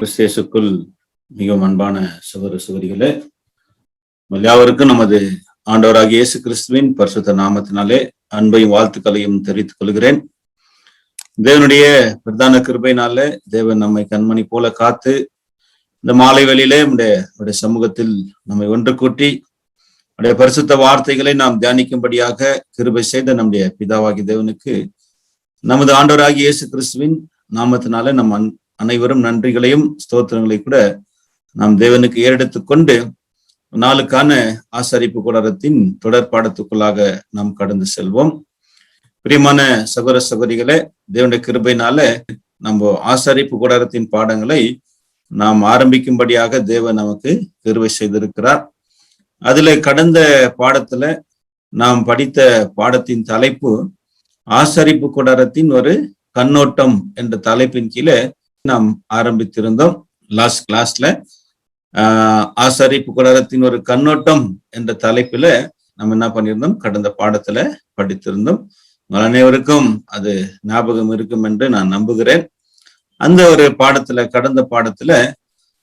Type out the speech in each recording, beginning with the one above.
கிறிஸ்தேசுக்குள் மிகவும் அன்பான சகோதர சகோதரிகளே, யாவருக்கும் நமது ஆண்டவராகிய இயேசு கிறிஸ்துவின் பரிசுத்த நாமத்தினாலே அன்பையும் வாழ்த்துக்களையும் தெரிவித்துக் கொள்கிறேன். தேவனுடைய பிரதான கிருபையினாலே தேவன் நம்மை கண்மணி போல காத்து இந்த மாலை வேளையிலே நம்முடைய சமூகத்தில் நம்மை ஒன்று கூட்டி நம்முடைய பரிசுத்த வார்த்தைகளை நாம் தியானிக்கும்படியாக கிருபை செய்த நம்முடைய பிதாவாகிய தேவனுக்கு நமது ஆண்டவராகிய இயேசு கிறிஸ்துவின் நாமத்தினாலே நம் அனைவரும் நன்றிகளையும் ஸ்தோத்திரங்களை கூட நாம் தேவனுக்கு ஏறெடுத்துக் கொண்டு நாளுக்கான ஆசரிப்பு கூடாரத்தின் தொடர் பாடத்துக்குள்ளாக நாம் கடந்து செல்வோம். பிரியமான சகோதர சகோதரிகளே, தேவனுடைய கிருபையினால நம்ம ஆசரிப்பு கூடாரத்தின் பாடங்களை நாம் ஆரம்பிக்கும்படியாக தேவன் நமக்கு கிருபை செய்திருக்கிறார். அதுல கடந்த பாடத்துல நாம் படித்த பாடத்தின் தலைப்பு ஆசரிப்பு கூடாரத்தின் ஒரு கண்ணோட்டம் என்ற தலைப்பின் கீழே நாம் ஆரம்பித்திருந்தோம். லாஸ்ட் கிளாஸ்ல ஆசரிப்பு கூடாரத்தின் ஒரு கண்ணோட்டம் என்ற தலைப்பில நம்ம என்ன பண்ணியிருந்தோம், கடந்த பாடத்துல படித்திருந்தோம். உங்கள் அனைவருக்கும் அது ஞாபகம் இருக்கும் என்று நான் நம்புகிறேன். அந்த ஒரு பாடத்துல, கடந்த பாடத்துல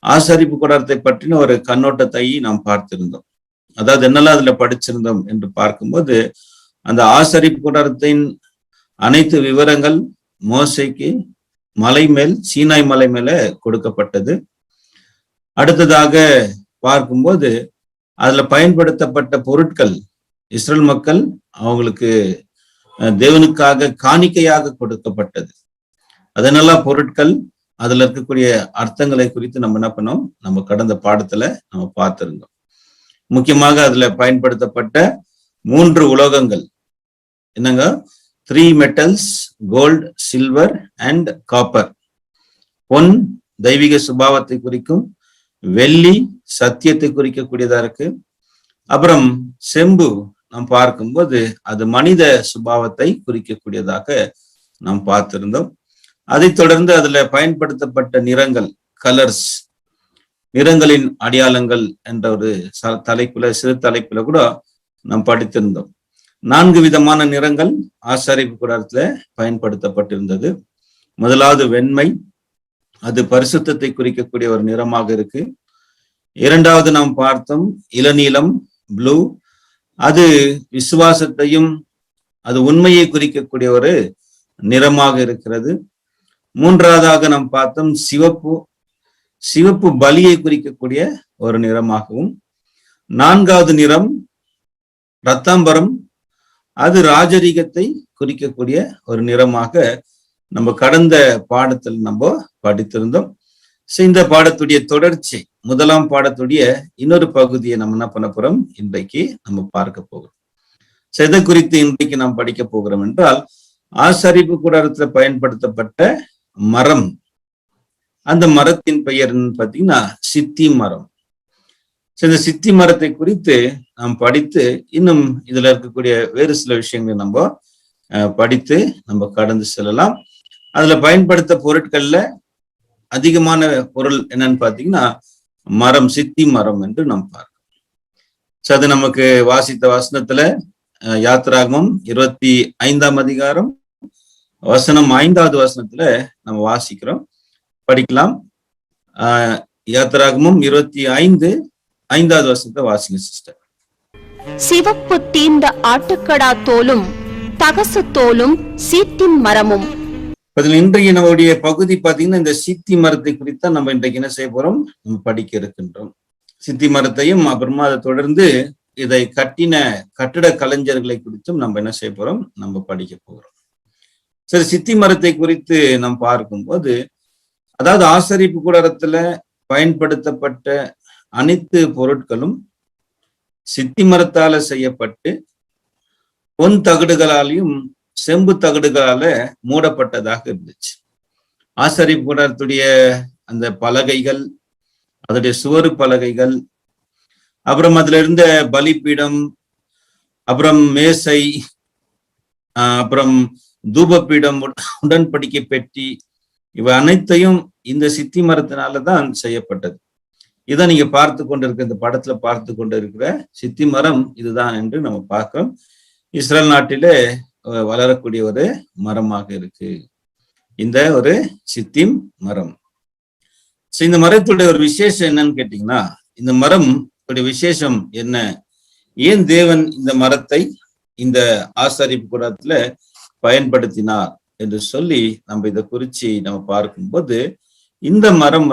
ஆசரிப்பு கூடாரத்தை பற்றின ஒரு கண்ணோட்டத்தை நாம் பார்த்திருந்தோம். அதாவது என்னெல்லாம் அதுல படிச்சிருந்தோம் என்று பார்க்கும்போது, அந்த ஆசரிப்பு கூடாரத்தின் அனைத்து விவரங்கள் மோசேக்கு மலை மேல், சீனாய் மலை மேல கொடுக்கப்பட்டது. அடுத்ததாக பார்க்கும்போது அதுல பயன்படுத்தப்பட்ட பொருட்கள் இஸ்ரேல் மக்கள் அவங்களுக்கு தேவனுக்காக காணிக்கையாக கொடுக்கப்பட்டது. அதனெல்லாம் பொருட்கள், அதுல இருக்கக்கூடிய அர்த்தங்களை குறித்து நம்ம என்ன பண்ணோம், நம்ம கடந்த பாடத்துல நம்ம பார்த்திருந்தோம். முக்கியமாக அதுல பயன்படுத்தப்பட்ட 3 உலோகங்கள் என்னங்க, 3 metals, gold, silver and copper. பொன் தெய்வீக சுபாவத்தை குறிக்கும், வெள்ளி சத்தியத்தை குறிக்கக்கூடியதா இருக்கு. அப்புறம் செம்பு நாம் பார்க்கும்போது அது மனித சுபாவத்தை குறிக்கக்கூடியதாக நாம் பார்த்திருந்தோம். அதைத் தொடர்ந்து அதுல பயன்படுத்தப்பட்ட நிறங்கள், கலர்ஸ், நிறங்களின் அடையாளங்கள் என்ற ஒரு தலைப்புல, சிறு தலைப்புல கூட நாம் படித்திருந்தோம். 4 விதமான நிறங்கள் ஆசரிப்பு கூடாரத்துல பயன்படுத்தப்பட்டிருந்தது. முதலாவது வெண்மை, அது பரிசுத்தத்தை குறிக்கக்கூடிய ஒரு நிறமாக இருக்கு. இரண்டாவது நாம் பார்த்தோம் இளநீலம், ப்ளூ, அது விசுவாசத்தையும் அது உண்மையை குறிக்கக்கூடிய ஒரு நிறமாக இருக்கிறது. மூன்றாவதாக நாம் பார்த்தோம் சிவப்பு, சிவப்பு பலியை குறிக்கக்கூடிய ஒரு நிறமாகவும். 4வது நிறம் ரத்தாம்பரம், அது ராஜரீகத்தை குறிக்கக்கூடிய ஒரு நிறமாக நம்ம கடந்த பாடத்தில் நம்ம படித்திருந்தோம். இந்த பாடத்துடைய தொடர்ச்சி, முதலாம் பாடத்துடைய இன்னொரு பகுதியை நம்ம என்ன பண்ண போறோம், இன்றைக்கு நம்ம பார்க்க போகிறோம். எதை குறித்து இன்றைக்கு நாம் படிக்க போகிறோம் என்றால், ஆசரிப்பு கூடாரத்துல பயன்படுத்தப்பட்ட மரம், அந்த மரத்தின் பெயர் பார்த்தீங்கன்னா சித்தி மரம். இந்த சித்தி மரத்தை குறித்து நாம் படித்து இன்னும் இதுல இருக்கக்கூடிய வேறு சில விஷயங்களை நம்ம படித்து நம்ம கடந்து செல்லலாம். அதுல பயன்படுத்த பொருட்கள்ல அதிகமான பொருள் என்னன்னு பாத்தீங்கன்னா மரம், சித்தி மரம் என்று நாம் பார்க்கிறோம். அது நமக்கு வாசித்த வசனத்துல யாத்திராகமம் 25ஆம் அதிகாரம் வசனம் 5வது வசனத்துல நம்ம வாசிக்கிறோம், படிக்கலாம். யாத்திராகமம் 25:5வது வசனத்தை வாசிங்க சிஸ்டர். சிவப்பு தீர்ந்த ஆட்டுக்கடா தோலும் தகசு தோலும் சீத்திம் மரமும். இன்றைய நம்முடைய பகுதி பாத்தீங்கன்னா இந்த சித்தி மரத்தை குறித்தா நம்ம இன்றைக்கு என்ன செய்ய போறோம், நம்ம படிக்க இருக்கின்றோம். சித்தி மரத்தையும் அப்புறமா அதை தொடர்ந்து இதை கட்டின கட்டிட கலைஞர்களை குறித்தும் நம்ம என்ன செய்ய போறோம், நம்ம படிக்க போகிறோம். சரி, சித்தி மரத்தை குறித்து நாம் பார்க்கும்போது, அதாவது ஆசரிப்பு கூடாரத்துல பயன்படுத்தப்பட்ட அனைத்து பொருட்களும் சித்தி மரத்தால செய்யப்பட்டு பொன் தகடுகளாலையும் செம்பு தகடுகளால மூடப்பட்டதாக இருந்துச்சு. ஆசரிப்பு கூடாரத்துடைய அந்த பலகைகள், அதனுடைய சுவரு பலகைகள், அப்புறம் அதுல இருந்த பலிபீடம், அப்புறம் மேசை, அப்புறம் தூபபீடம், உடன்படிக்கை பெட்டி, இவை அனைத்தையும் இந்த சித்தி மரத்தினாலதான் செய்யப்பட்டது. இதை நீங்க பார்த்து கொண்டிருக்க, இந்த படத்துல பார்த்து கொண்டு இருக்கிற சித்தி மரம் இதுதான் என்று நம்ம பார்க்கிறோம். இஸ்ரேல் நாட்டிலே வளரக்கூடிய ஒரு மரமாக இருக்கு இந்த ஒரு சித்திம் மரம். இந்த மரத்துடைய ஒரு விசேஷம் என்னன்னு கேட்டீங்கன்னா, இந்த மரம் விசேஷம் என்ன, ஏன் தேவன் இந்த மரத்தை இந்த ஆசாரிப்பு கூடத்துல பயன்படுத்தினார் என்று சொல்லி நம்ம இதை குறிச்சு நம்ம பார்க்கும்போது, இந்த மரம்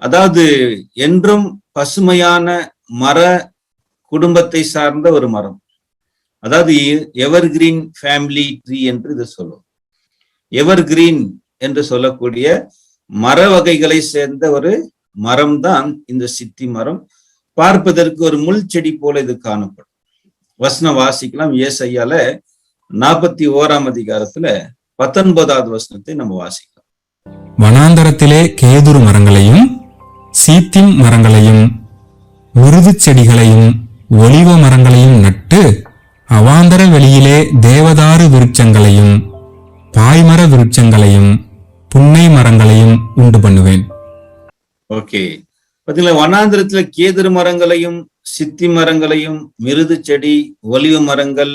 அதாவது என்றும் பசுமையான மர குடும்பத்தை சார்ந்த ஒரு மரம். அதாவது எவர் கிரீன் ஃபேமிலி ட்ரீ என்று இதை சொல்லும். எவர் கிரீன் என்று சொல்லக்கூடிய மர வகைகளை சேர்ந்த ஒரு மரம் தான் இந்த சித்தி மரம். பார்ப்பதற்கு ஒரு முள் செடி போல இது காணப்படும். வசனம் வாசிக்கலாம். ஏசாயால 41ஆம் அதிகாரத்துல 19வது வசனத்தை நம்ம வாசிக்கலாம். வனாந்தரத்திலே கேதுரு மரங்களையும் சீத்திம் மரங்களையும் மிருது செடிகளையும் ஒலிவ மரங்களையும் நட்டு அவாந்தர வெளியிலே தேவதாரு விருட்சங்களையும் பாய்மர விருட்சங்களையும் புன்னை மரங்களையும் உண்டு பண்ணுவேன். ஓகே, பாத்தீங்களா? வனாந்திரத்துல கேதுரு மரங்களையும் சித்தி மரங்களையும் மிருது செடி ஒலிவ மரங்கள்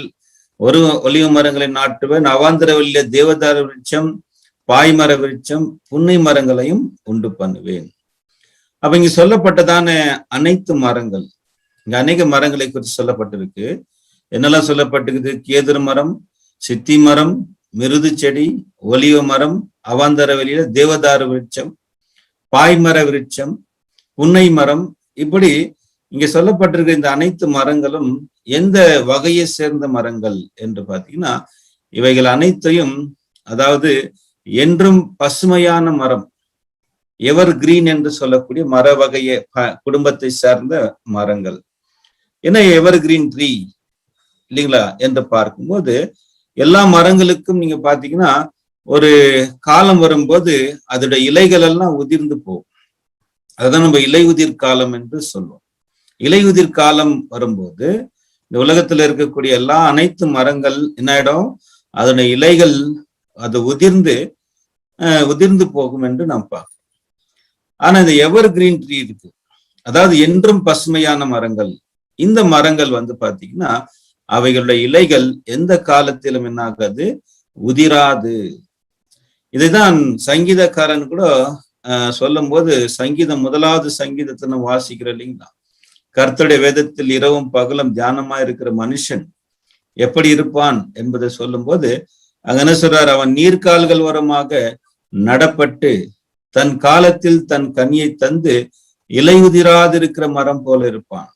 ஒலிவ மரங்களை நாட்டுவேன். அவாந்தர வெளியில தேவதாரு விருட்சம் பாய்மர விருட்சம் புன்னை மரங்களையும் உண்டு பண்ணுவேன். அப்ப இங்க சொல்லப்பட்டதான அனைத்து மரங்கள், இங்க அநேக மரங்களை குறித்து சொல்லப்பட்டிருக்கு. என்னெல்லாம் சொல்லப்பட்டிருக்குது? கேதுரு மரம், சித்தி மரம், மிருது செடி, ஒலிவ மரம், அவாந்தர வெளியில தேவதாரு விருட்சம், பாய்மர விருட்சம், புன்னை மரம். இப்படி இங்க சொல்லப்பட்டிருக்க இந்த அனைத்து மரங்களும் எந்த வகையை சேர்ந்த மரங்கள் என்று பாத்தீங்கன்னா, இவைகள் அனைத்தையும் அதாவது என்றும் பசுமையான மரம், எவர் கிரீன் என்று சொல்லக்கூடிய மர வகையை குடும்பத்தை சார்ந்த மரங்கள். ஏன்னா எவர் கிரீன் ட்ரீ இல்லைங்களா என்று பார்க்கும்போது, எல்லா மரங்களுக்கும் நீங்க பாத்தீங்கன்னா ஒரு காலம் வரும்போது அதோட இலைகள் எல்லாம் உதிர்ந்து போகும். அதுதான் நம்ம இலை உதிர் காலம் என்று சொல்லுவோம். இலை உதிர் காலம் வரும்போது இந்த உலகத்துல இருக்கக்கூடிய அனைத்து மரங்கள் என்ன ஆயிடும்? அதோட இலைகள் அது உதிர்ந்து போகும் என்று நாம் பார்க்கிறோம். ஆனா இந்த எவர் கிரீன் ட்ரீ இருக்கு, அதாவது என்றும் பசுமையான மரங்கள். இந்த மரங்கள் பாத்தீங்கன்னா அவைகளுடைய இலைகள் எந்த காலத்திலும் என்ன ஆகாது? உதிராது. இதைதான் சங்கீதக்காரன் கூட சொல்லும் போது, சங்கீதம் 1வது சங்கீதத்தை நம்ம வாசிக்கிறோம் இல்லைங்களா? கர்த்தருடைய வேதத்தில் இரவும் பகலும் தியானமா இருக்கிற மனுஷன் எப்படி இருப்பான் என்பதை சொல்லும் போது அங்க என்ன சொல்றார்? அவன் நீர்க்கால்கள் ஓரமாக நடப்பட்டு தன் காலத்தில் தன் கனியை தந்து இலை உதிராதிருக்கிற மரம் போல இருப்பான்.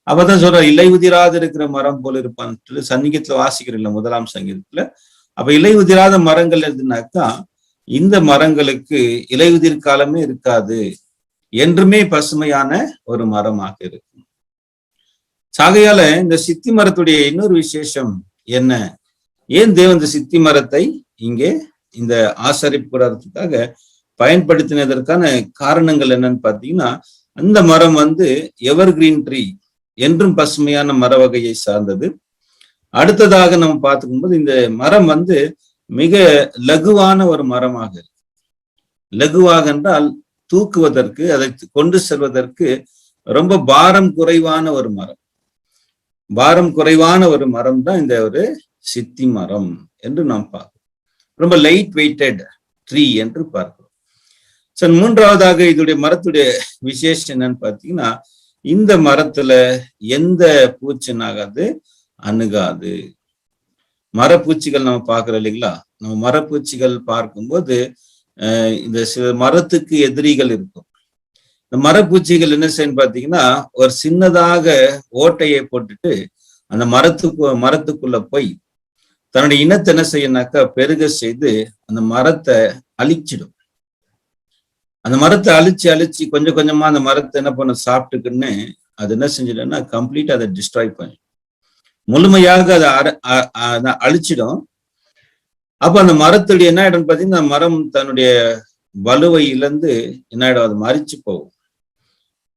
அப்பதான் சொல்ற இலை உதிராதிருக்கிற மரம் போல இருப்பான். சங்கீதத்துல வாசிக்கிறீங்களா 1ஆம் சங்கீதத்துல? அப்ப இலை உதிராத மரங்கள் எதுனாக்கா, இந்த மரங்களுக்கு இலை உதிர் காலமே இருக்காது, என்றுமே பசுமையான ஒரு மரமாக இருக்கும். சாகையால இந்த சித்தி மரத்துடைய இன்னொரு விசேஷம் என்ன? ஏன் தேவன் இந்த சித்தி மரத்தை இங்கே இந்த ஆசரிப்பு கூடாரத்துக்காக பயன்படுத்தினதற்கான காரணங்கள் என்னன்னு பாத்தீங்கன்னா, அந்த மரம் எவர் கிரீன் ட்ரீ, என்றும் பசுமையான மர வகையை சார்ந்தது. அடுத்ததாக நம்ம பார்த்துக்கும்போது இந்த மரம் மிக லகுவான ஒரு மரமாக இருக்கு. லகுவாக என்றால் தூக்குவதற்கு, அதை கொண்டு செல்வதற்கு ரொம்ப பாரம் குறைவான ஒரு மரம். பாரம் குறைவான ஒரு மரம் தான் இந்த ஒரு சித்தி மரம் என்று நாம் பார்க்கிறோம். ரொம்ப லைட் வெயிட்டட் ட்ரீ என்று பார்க்கிறோம். மூன்றாவதாக இதோடைய மரத்துடைய விசேஷம் என்னன்னு பார்த்தீங்கன்னா, இந்த மரத்துல எந்த பூச்சினாகாது, அணுகாது. மரப்பூச்சிகள் நம்ம பார்க்கிறோம் இல்லைங்களா? நம்ம மரப்பூச்சிகள் பார்க்கும்போது இந்த சில மரத்துக்கு எதிரிகள் இருக்கும். இந்த மரப்பூச்சிகள் என்ன செய்யணும் பார்த்தீங்கன்னா, ஒரு சின்னதாக ஓட்டையை போட்டுட்டு அந்த மரத்துக்குள்ள போய் தன்னுடைய இனத்தை என்ன செய்யனாக்கா பெருக செய்து அந்த மரத்தை அழிச்சிடும். அந்த மரத்தை அழிச்சு கொஞ்சம் கொஞ்சமா அந்த மரத்தை என்ன பண்ண சாப்பிட்டுக்குன்னு அது என்ன செஞ்சிடும்னா கம்ப்ளீட்டா அதை டிஸ்ட்ராய் பண்ணி முழுமையாக அதை அழிச்சிடும். அப்ப அந்த மரத்துடைய என்ன ஆயிடும் பார்த்தீங்கன்னா, மரம் தன்னுடைய வலுவை இழந்து என்ன ஆயிடும், அது மறிச்சு போகும்.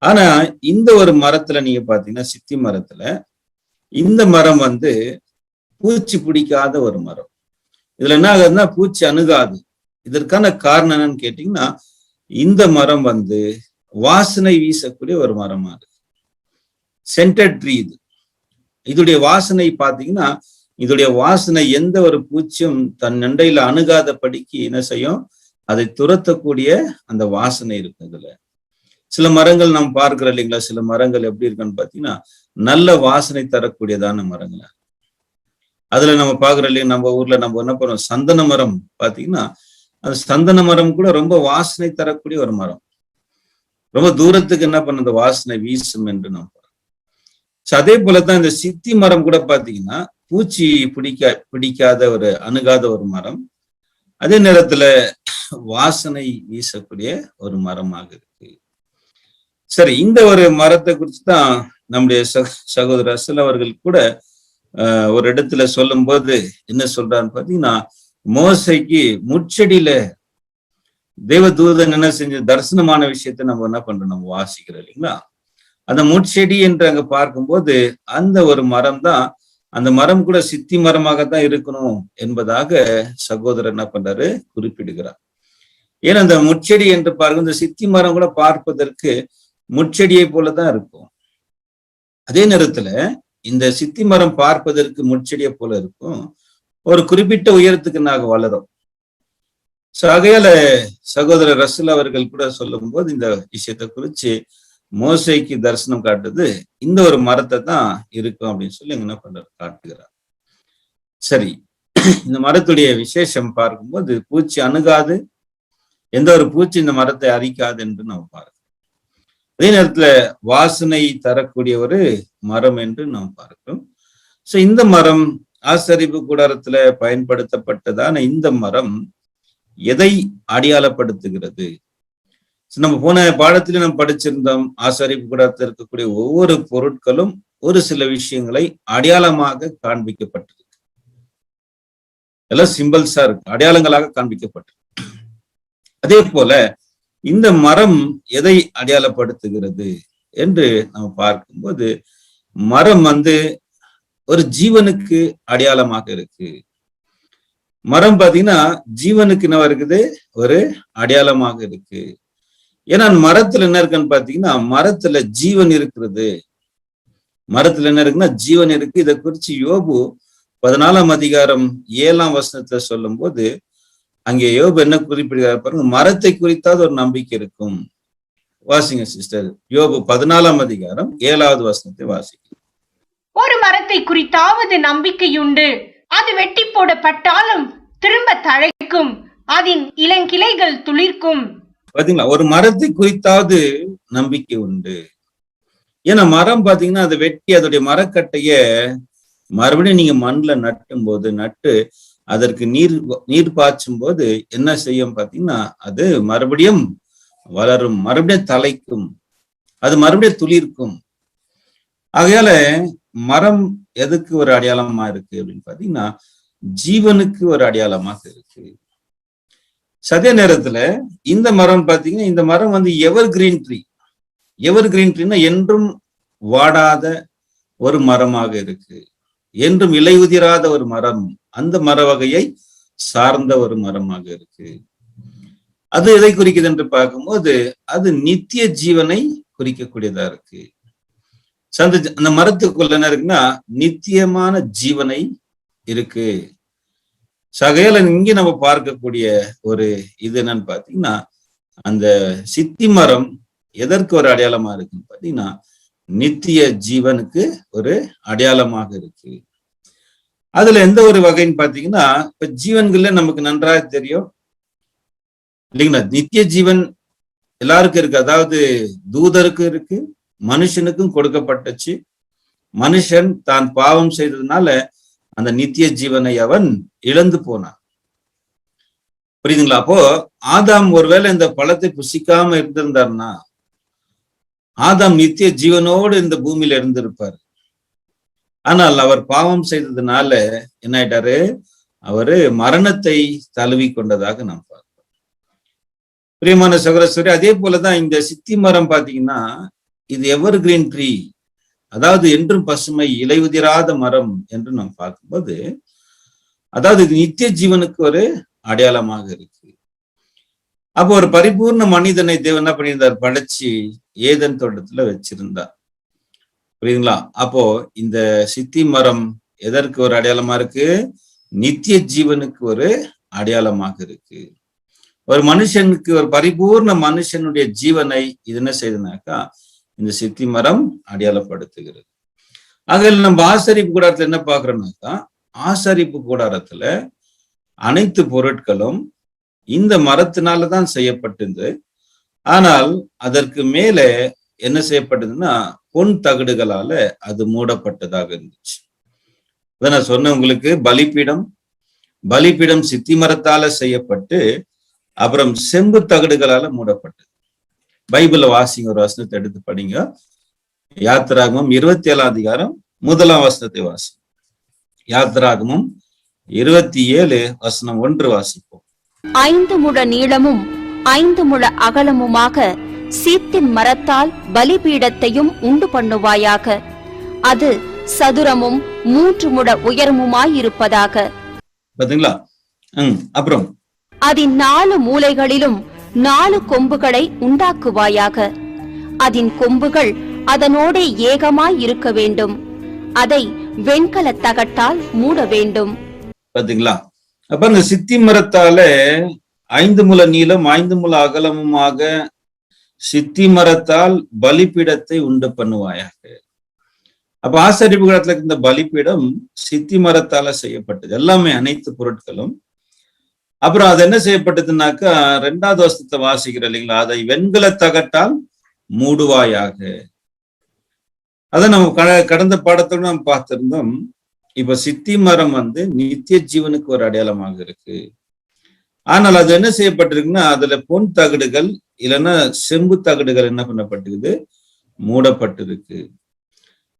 ஆனா இந்த ஒரு மரத்துல நீங்க பாத்தீங்கன்னா, சித்தி மரத்துல இந்த மரம் பூச்சி பிடிக்காத ஒரு மரம். இதுல என்ன ஆகுதுன்னா பூச்சி அணுகாது. இதற்கான காரணம் என்னன்னு கேட்டீங்கன்னா, இந்த மரம் வாசனை வீசக்கூடிய ஒரு மரமா இருக்கு. சென்டட் ட்ரீ இது. இதோடைய வாசனை பாத்தீங்கன்னா, இதோடைய வாசனை எந்த ஒரு பூச்சியும் தன் நண்டையில அணுகாத படிக்கு என்ன செய்யும், அதை துரத்தக்கூடிய அந்த வாசனை இருக்கு இதுல. சில மரங்கள் நாம் பார்க்கிறோம் இல்லைங்களா, சில மரங்கள் எப்படி இருக்குன்னு பாத்தீங்கன்னா நல்ல வாசனை தரக்கூடியதான மரங்கள். அதுல நம்ம பாக்குறோம் இல்லையா, நம்ம ஊர்ல நம்ம என்ன பண்ணுவோம், சந்தன மரம் பாத்தீங்கன்னா அந்த சந்தன மரம் கூட ரொம்ப வாசனை தரக்கூடிய ஒரு மரம். ரொம்ப தூரத்துக்கு என்ன பண்ண அந்த வாசனை வீசும் என்று நம்ம அதே போலதான் இந்த சித்தி மரம் கூட பாத்தீங்கன்னா பூச்சி பிடிக்காத ஒரு அணுகாத ஒரு மரம், அதே நேரத்துல வாசனை வீசக்கூடிய ஒரு மரமாக இருக்கு. சரி, இந்த ஒரு மரத்தை குறித்து தான் நம்முடைய சகோதரர் ரசல் அவர்கள் கூட ஒரு இடத்துல சொல்லும் போது என்ன சொல்றான்னு பாத்தீங்கன்னா, மோசைக்கு முட்செடியில தேவதூதன் என்ன செஞ்ச தரிசனமான விஷயத்த நம்ம என்ன பண்றோம், நம்ம வாசிக்கிறோம் இல்லைங்களா. அந்த முட்செடி என்று அங்க பார்க்கும்போது அந்த ஒரு மரம் தான், அந்த மரம் கூட சித்தி மரமாகத்தான் இருக்கணும் என்பதாக சகோதரர் என்ன பண்றாரு, குறிப்பிடுகிறார். ஏன்னா அந்த முட்செடி என்று பார்க்கும், இந்த சித்தி மரம் கூட பார்ப்பதற்கு முட்செடியை போலதான் இருக்கும். அதே நேரத்துல இந்த சித்தி மரம் பார்ப்பதற்கு முட்செடியை போல இருக்கும், ஒரு குறிப்பிட்ட உயரத்துக்கு நாங்க வளரும். ஆகையால சகோதரர் ரசல் அவர்கள் கூட சொல்லும் போது இந்த விஷயத்தை குறிச்சு மோசைக்கு தரிசனம் காட்டுது இந்த ஒரு மரத்தை தான் இருக்கும் அப்படின்னு சொல்லி என்ன பண்றாரு, காட்டுகிறார். சரி, இந்த மரத்துடைய விசேஷம் பார்க்கும்போது பூச்சி அணுகாது, எந்த ஒரு பூச்சி இந்த மரத்தை அரிக்காது என்று நம்ம பார்க்கிறோம். அதே நேரத்துல வாசனை தரக்கூடிய ஒரு மரம் என்று நாம் பார்க்கிறோம். இந்த மரம் ஆசரிப்பு கூடாரத்துல பயன்படுத்தப்பட்டதான இந்த மரம் எதை அடையாளப்படுத்துகிறது? நம்ம போன பாடத்திலே நம்ம படிச்சிருந்தோம், ஆசாரிப்பு கூடாரத்தில் இருக்கக்கூடிய ஒவ்வொரு பொருட்களும் ஒரு சில விஷயங்களை அடையாளமாக காண்பிக்கப்பட்டிருக்கு. எல்லாம் சிம்பிள்ஸா இருக்கு, அடையாளங்களாக காண்பிக்கப்பட்டிருக்கு. அதே போல இந்த மரம் எதை அடையாளப்படுத்துகிறது என்று நம்ம பார்க்கும்போது, மரம் ஒரு ஜீவனுக்கு அடையாளமாக இருக்கு. மரம் பாத்தீங்கன்னா ஜீவனுக்கு என்ன இருக்குது, ஒரு அடையாளமாக இருக்கு. ஏன்னா மரத்துல என்ன இருக்குன்னு பாத்தீங்கன்னா, மரத்துல ஜீவன் இருக்கிறது. மரத்துல என்ன இருக்குன்னா ஜீவன் இருக்கு. இதை குறிச்சு யோபு 14ஆம் அதிகாரம் 7ஆம் வசனத்துல சொல்லும் போது அங்கே யோபு என்ன குறிப்பிடுகிறார் பாருங்க, மரத்தை குறித்தாவது ஒரு நம்பிக்கை இருக்கும். வாசிங்க சிஸ்டர், யோபு 14ஆம் அதிகாரம் 7வது வசனத்தை வாசிங்க. ஒரு மரத்தை குறித்தாவது நம்பிக்கையுண்டு, அது வெட்டி போடப்பட்டாலும் திரும்ப தழைக்கும், அதன் இளங்கிளைகள் துளிர்க்கும். பாத்தீங்களா, ஒரு மரத்தை குறித்தாவது நம்பிக்கை உண்டு. ஏன்னா மரம் பாத்தீங்கன்னா அதை வெட்டி அதோடைய மரக்கட்டைய மறுபடியும் நீங்க மண்ணில் நட்டு அதற்கு நீர் பாய்ச்சும் போது என்ன செய்யும் பாத்தீங்கன்னா, அது மறுபடியும் வளரும், மறுபடியும் தலைக்கும், அது மறுபடியும் துளிர்க்கும். ஆகையால மரம் எதுக்கு ஒரு அடையாளமா இருக்கு அப்படின்னு பாத்தீங்கன்னா, ஜீவனுக்கு ஒரு அடையாளமாக இருக்கு. அதே நேரத்துல இந்த மரம் பாத்தீங்கன்னா, இந்த மரம் ever green tree. Ever green ட்ரீனா என்றும் வாடாத ஒரு மரமாக இருக்கு, என்றும் இலையுதிராத ஒரு மரம், அந்த மர வகையை சார்ந்த ஒரு மரமாக இருக்கு. அது எதை குறிக்குது என்று பார்க்கும்போது அது நித்திய ஜீவனை குறிக்கக்கூடியதா இருக்கு. அந்த மரத்துக்குள்ள என்ன இருக்குன்னா நித்தியமான ஜீவனை இருக்கு. சகையில இங்க நம்ம பார்க்கக்கூடிய ஒரு இது என்னன்னு பாத்தீங்கன்னா, அந்த சித்தி மரம் எதற்கு ஒரு அடையாளமா இருக்குன்னு பாத்தீங்கன்னா, நித்திய ஜீவனுக்கு ஒரு அடையாளமாக இருக்கு. அதுல எந்த ஒரு வகைன்னு பாத்தீங்கன்னா, இப்ப ஜீவன்கள்ல நமக்கு நன்றாக தெரியும் இல்லைங்களா, நித்திய ஜீவன் எல்லாருக்கும் இருக்கு. அதாவது தூதருக்கும் இருக்கு, மனுஷனுக்கும் கொடுக்கப்பட்டுச்சு. மனுஷன் தான் பாவம் செய்ததுனால அந்த நித்திய ஜீவனை அவன் இழந்து போனான். புரியுதுங்களா? அப்போ ஆதாம் ஒருவேளை இந்த பழத்தை புசிக்காம இருந்திருந்தார்னா ஆதாம் நித்திய ஜீவனோடு இந்த பூமியில இருந்திருப்பார். ஆனால் அவர் பாவம் செய்ததுனால என்ன ஆயிட்டாரு, அவரு மரணத்தை தழுவி கொண்டதாக நாம் பார்க்கிறோம். பிரியமான சகோதரி, அதே போலதான் இந்த சித்தி மரம் பாத்தீங்கன்னா, இது எவர் கிரீன் ட்ரீ, அதாவது என்றும் பசுமை இலையுதிராத மரம் என்று நாம் பார்க்கும்போது, அதாவது இது நித்திய ஜீவனுக்கு ஒரு அடையாளமாக இருக்கு. அப்போ ஒரு பரிபூர்ண மனிதனை தேவன் என்ன பண்ணியிருந்தார், படைச்சு ஏதேன் தோட்டத்துல வச்சிருந்தார். புரியுதுங்களா? அப்போ இந்த சித்தி மரம் எதற்கு ஒரு அடையாளமா இருக்கு, நித்திய ஜீவனுக்கு ஒரு அடையாளமாக இருக்கு. ஒரு மனுஷனுக்கு, ஒரு பரிபூர்ண மனுஷனுடைய ஜீவனை இது என்ன செய்யுதுனாக்கா இந்த சித்தி மரம் அடையாளப்படுத்துகிறது. ஆக நம்ம ஆசரிப்பு கூடாரத்துல என்ன பாக்குறோம்னாக்கா, ஆசரிப்பு கூடாரத்துல அனைத்து பொருட்களும் இந்த மரத்தினாலதான் செய்யப்பட்டது. ஆனால் அதற்கு மேல என்ன செய்யப்பட்டதுன்னா பொன் தகடுகளால அது மூடப்பட்டதாக இருந்துச்சு. அதான் நான் சொன்ன உங்களுக்கு, பலிபீடம் சித்தி மரத்தால செய்யப்பட்டு அப்புறம் செம்பு தகடுகளால மூடப்பட்டது. பைபிள வாசிங்க, ஒரு வசனத்தை எடுத்து படிங்க. யாத்திராகமம் 27 அதிகாரம் 1 வசனத்தை வாசி. யாத்திராகமம் 27 வசனம் 1 வாசிப்போம். 5 முழ நீளமும் 5 முழ அகலமுமாக சீத்திம் மரத்தால் பலிபீடத்தையும் உண்டு பண்ணுவாயாக. அது சதுரமும் 3 முழ உயரமுமாயிருப்பதாக. பாத்தீங்களா? அப்புறம் அதன் 4 மூலைகளிலும் 4 கொம்புகளை உண்டாக்குவாயாக. அதன் கொம்புகள் அதனோட ஏகமாய் இருக்க வேண்டும். அதை வெண்கல தகட்டால் மூட வேண்டும். பாத்தீங்களா? அப்ப அந்த சித்தி மரத்தால 5 முழ நீளம் 5 முழ அகலமுமாக சித்தி மரத்தால் பலிபீடத்தை உண்டு பண்ணுவாயாக. அப்ப ஆசரிப்பு கூடத்துல இந்த பலிபீடம் சித்தி மரத்தால செய்யப்பட்டது. எல்லாமே, அனைத்து பொருட்களும். அப்புறம் அது என்ன செய்யப்பட்டதுன்னாக்கா 2வது வசனத்தை வாசிக்கிற இல்லைங்களா, அதை வெண்கல தகட்டால் மூடுவாயாக. அதை நம்ம கடந்த பாடத்தோட நம்ம பார்த்திருந்தோம். இப்ப சித்தி மரம் நித்திய ஜீவனுக்கு ஒரு அடையாளமாக இருக்கு. ஆனால் அது என்ன செய்யப்பட்டிருக்குன்னா அதுல பொன் தகடுகள் இல்லைன்னா செம்பு தகடுகள் என்ன பண்ணப்பட்டிருக்குது, மூடப்பட்டிருக்கு.